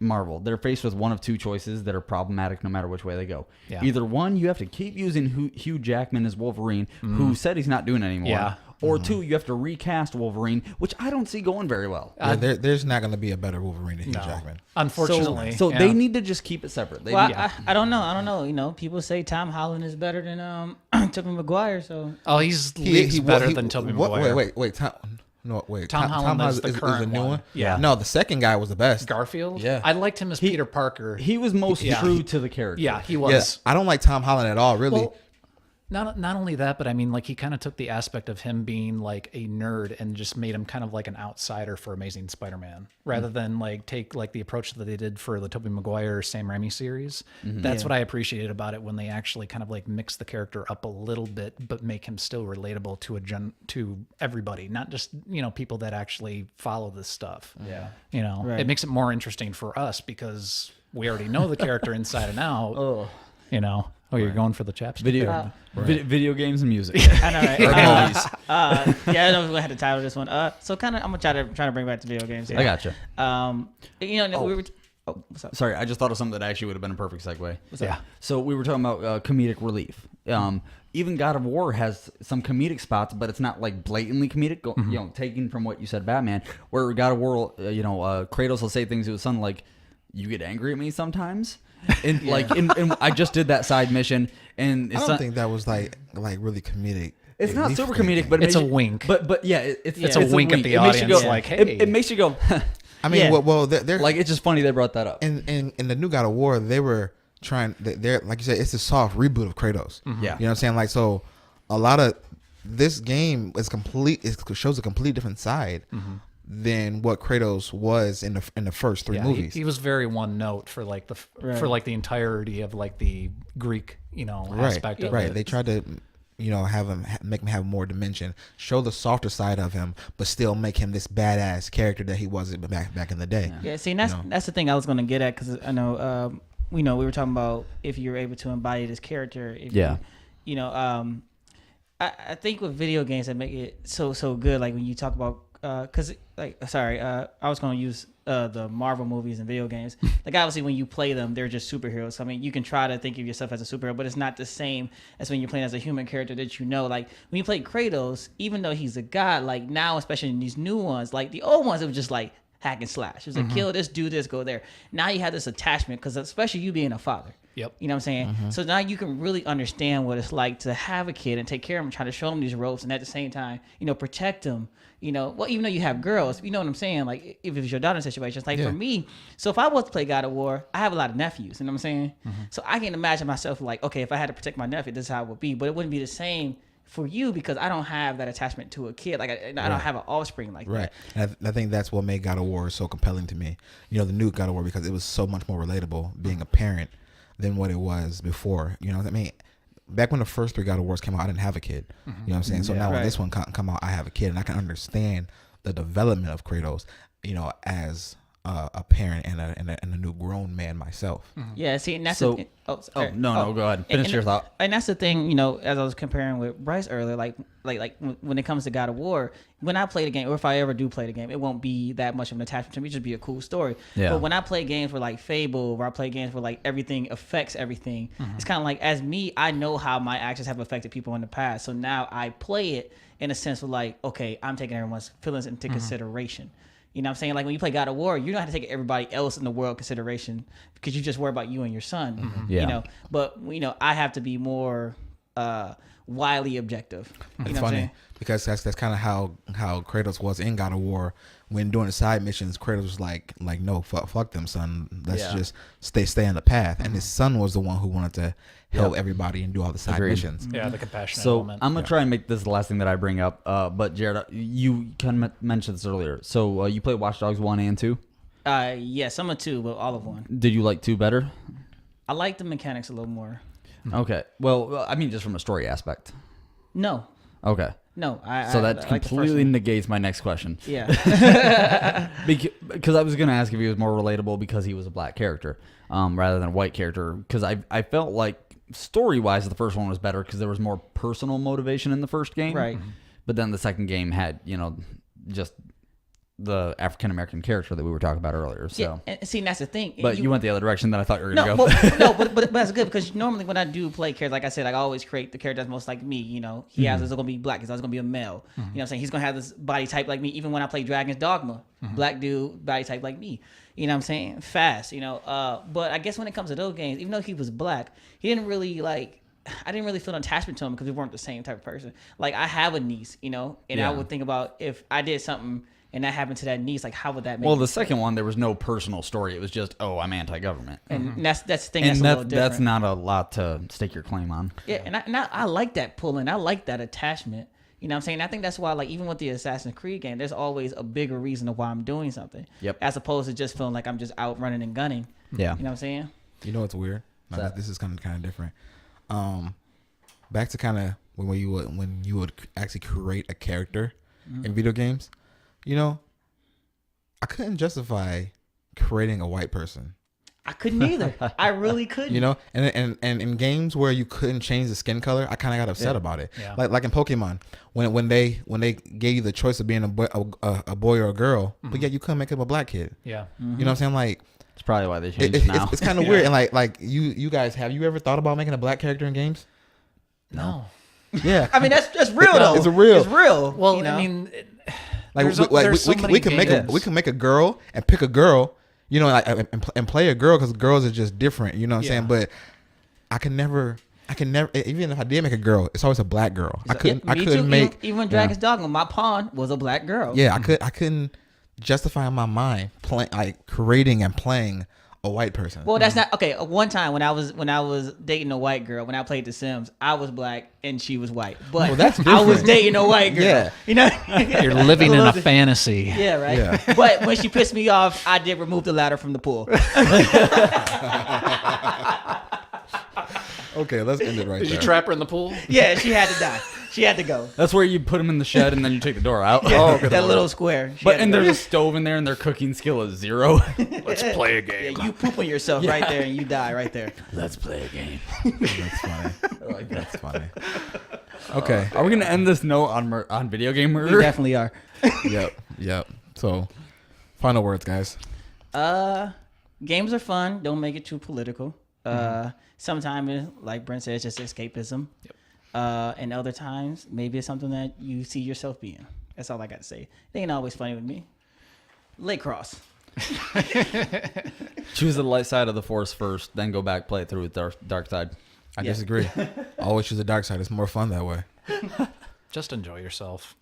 Marvel, they're faced with one of 2 choices that are problematic no matter which way they go. Yeah. Either one, you have to keep using Hugh Jackman as Wolverine, who said he's not doing it anymore. Yeah. Or 2, you have to recast Wolverine, which I don't see going very well. There's not going to be a better Wolverine than Hugh Jackman. Unfortunately. So they need to just keep it separate. I don't know. You know, people say Tom Holland is better than Tobey Maguire. So he's better than Tobey Maguire. Wait. Tom Holland is the current a new one. Yeah. No, the second guy was the best. Garfield. Yeah. I liked him as Peter Parker. He was most true to the character. Yeah, he was. Yes, I don't like Tom Holland at all. Really. Well, not only that, but I mean, like he kind of took the aspect of him being like a nerd and just made him kind of like an outsider for Amazing Spider-Man, rather than like take like the approach that they did for the Tobey Maguire Sam Raimi series. That's what I appreciated about it when they actually kind of like mix the character up a little bit, but make him still relatable to everybody, not just people that actually follow this stuff. Yeah, it makes it more interesting for us because we already know the character inside and out. You're going for the chapstick. Video games and music. I know, right? I know we had to title this one. So kind of, I'm gonna try to bring back to video games here. I gotcha. We were. What's up? Sorry, I just thought of something that actually would have been a perfect segue. What's up? So we were talking about comedic relief. Even God of War has some comedic spots, but it's not like blatantly comedic. Taking from what you said, Batman, where God of War, Kratos will say things to his son like, "You get angry at me sometimes." And and I just did that side mission, and I don't think that was like really comedic. It's not super comedic, but it's a wink. But yeah, it's a wink at the audience. Go, like, hey, it makes you go. I mean, well, they're like it's just funny they brought that up. In the new God of War, they were trying. They're like you said, it's a soft reboot of Kratos. Yeah, you know what I'm saying. Like so, a lot of this game is complete. It shows a complete different side. Than what Kratos was in the first 3 movies. He was very one note for like the entirety of like the Greek aspect of it. They tried to have him make him have more dimension, show the softer side of him, but still make him this badass character that he wasn't back in the day. Yeah, see, that's the thing I was going to get at because I know we were talking about if you're able to embody this character. I think with video games that make it so good, like when you talk about. I was going to use the Marvel movies and video games. Like obviously when you play them, they're just superheroes. So, I mean, you can try to think of yourself as a superhero, but it's not the same as when you're playing as a human character that Like when you play Kratos, even though he's a god, like now, especially in these new ones, like the old ones, it was just like hack and slash. It was like kill this, do this, go there. Now you have this attachment because especially you being a father. Yep. You know what I'm saying? So now you can really understand what it's like to have a kid and take care of him, try to show him these ropes, and at the same time, protect him. Even though you have girls, you know what I'm saying? Like if it's your daughter's situation, it's like for me. So if I was to play God of War, I have a lot of nephews. You know what I'm saying? So I can imagine myself like, okay, if I had to protect my nephew, this is how it would be. But it wouldn't be the same for you because I don't have that attachment to a kid. Like I don't have an offspring like that. Right. And I think that's what made God of War so compelling to me. The new God of War because it was so much more relatable being a parent than what it was before. You know what I mean? Back when the first 3 God of Wars came out, I didn't have a kid. You know what I'm saying? So now when this one come out, I have a kid, and I can understand the development of Kratos, as a parent and a new grown man myself. Yeah, see, and that's So- the, No, go ahead. Finish your thought. And that's the thing, you know, as I was comparing with Bryce earlier, like when it comes to God of War, when I play the game, or if I ever do play the game, it won't be that much of an attachment to me. It'll just be a cool story. Yeah. But when I play games for like Fable, where I play games where like everything affects everything, it's kind of like, as me, I know how my actions have affected people in the past. So now I play it in a sense of like, okay, I'm taking everyone's feelings into consideration. You know what I'm saying? Like when you play God of War, you don't have to take everybody else in the world consideration because you just worry about you and your son. Yeah. You know, but you know, I have to be more wildly objective. You It's know what I'm funny saying? because that's kind of how Kratos was in God of War. When doing the side missions, Kratos was like no, fuck them, son. Let's just stay on the path. And his son was the one who wanted to help everybody and do all the side Agreed. missions. Yeah, the compassionate So element. I'm gonna try and make this the last thing that I bring up. But Jared, you kind of mentioned this earlier. So you played Watch Dogs 1 and 2. Yeah, some of two, but all of one. Did you like 2 better? I like the mechanics a little more. Okay. Well, I mean, just from a story aspect. No, Okay. no. So that I like the first completely one. negates my next question. Yeah. Because I was going to ask if he was more relatable because he was a black character rather than a white character. Because I felt like story-wise, the first one was better because there was more personal motivation in the first game. Right. But then the second game had, just the African-American character that we were talking about earlier. So. Yeah, and see, and that's the thing. But you went the other direction than I thought you were No, going to go. but that's good because normally when I do play characters, like I said, I always create the character that's most like me. You know, he has is going to be black. He's always going to be a male. You know what I'm saying? He's going to have this body type like me. Even when I play Dragon's Dogma, black dude, body type like me. You know what I'm saying? Fast. You know, but I guess when it comes to those games, even though he was black, he didn't really like. I didn't really feel an attachment to him because we weren't the same type of person. Like I have a niece, you know, and I would think about if I did something and that happened to that niece, like how would that make? Well, me the feel? second one, there was no personal story. It was just, I'm anti-government. And that's the thing. And That's a little different. that's not a lot to stake your claim on. Yeah, and I like that pulling. I like that attachment. You know what I'm saying? I think that's why, like, even with the Assassin's Creed game, there's always a bigger reason of why I'm doing something. Yep. As opposed to just feeling like I'm just out running and gunning. Yeah. You know what I'm saying? You know what's weird? What's that? This is kind of different. Back to kind of when you would actually create a character in video games. You know, I couldn't justify creating a white person. I couldn't either. I really couldn't. You know, and in games where you couldn't change the skin color, I kind of got upset about it. Yeah. Like in Pokemon, when they gave you the choice of being a boy or a girl, but yet you couldn't make him a black kid. Yeah. You know what I'm saying? Like It's probably why they changed it now. it's kind of weird. And like you guys, have you ever thought about making a black character in games? No. Yeah. I mean, that's real though. It's real. It's real. Well, you know? I mean, Like there's so many we can make a girl and pick a girl, you know, like and play a girl because girls are just different. You know what I'm saying? But I can never. Even if I did make a girl, it's always a black girl. I couldn't too. make. Even Dragon's Dogma, my pawn was a black girl. Yeah, I couldn't justify in my mind creating and playing a white person. Well, that's not okay. One time when I was dating a white girl, when I played The Sims, I was black and she was white. But Well, that's I was different. dating a white girl. Yeah. You know, you're living in a bit- fantasy. Yeah, right. Yeah. But when she pissed me off, I did remove the ladder from the pool. Okay, let's end it right Did you there. trap her in the pool? Yeah, she had to die. She had to go. That's where you put them in the shed and then you take the door out. Yeah, that little square. She But had to and go. there's a stove in there and their cooking skill is 0. Let's play a game. Yeah, you poop on yourself right there and you die right there. Let's play a game. That's funny. That's funny. Okay. Are we gonna end this note on video game We murder? definitely are. Yep. So, final words, guys. Games are fun. Don't make it too political. Sometimes, like Brent said, it's just escapism. Yep. And other times, maybe it's something that you see yourself being. That's all I got to say. It ain't always funny with me. Lake Cross. Choose the light side of the force first, then go back, play it through with dark side. I Yeah. disagree. Always choose the dark side. It's more fun that way. Just enjoy yourself.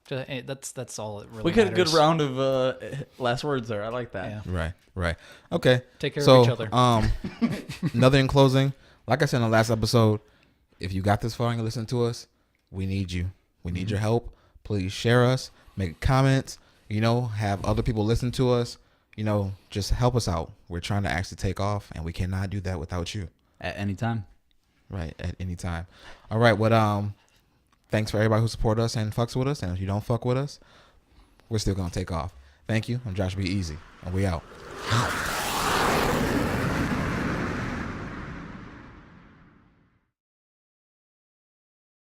That's all it really We got a good matters. round of last words there. I like that. Yeah. Right. Okay. Take care So, of each other. Another in closing. Like I said in the last episode, if you got this far and you listen to us, we need you. We need your help. Please share us, make comments, have other people listen to us, just help us out. We're trying to actually take off and we cannot do that without you. At any time. Right. At any time. All right. Well, thanks for everybody who support us and fucks with us. And if you don't fuck with us, we're still going to take off. Thank you. I'm Josh B. Easy, and we out.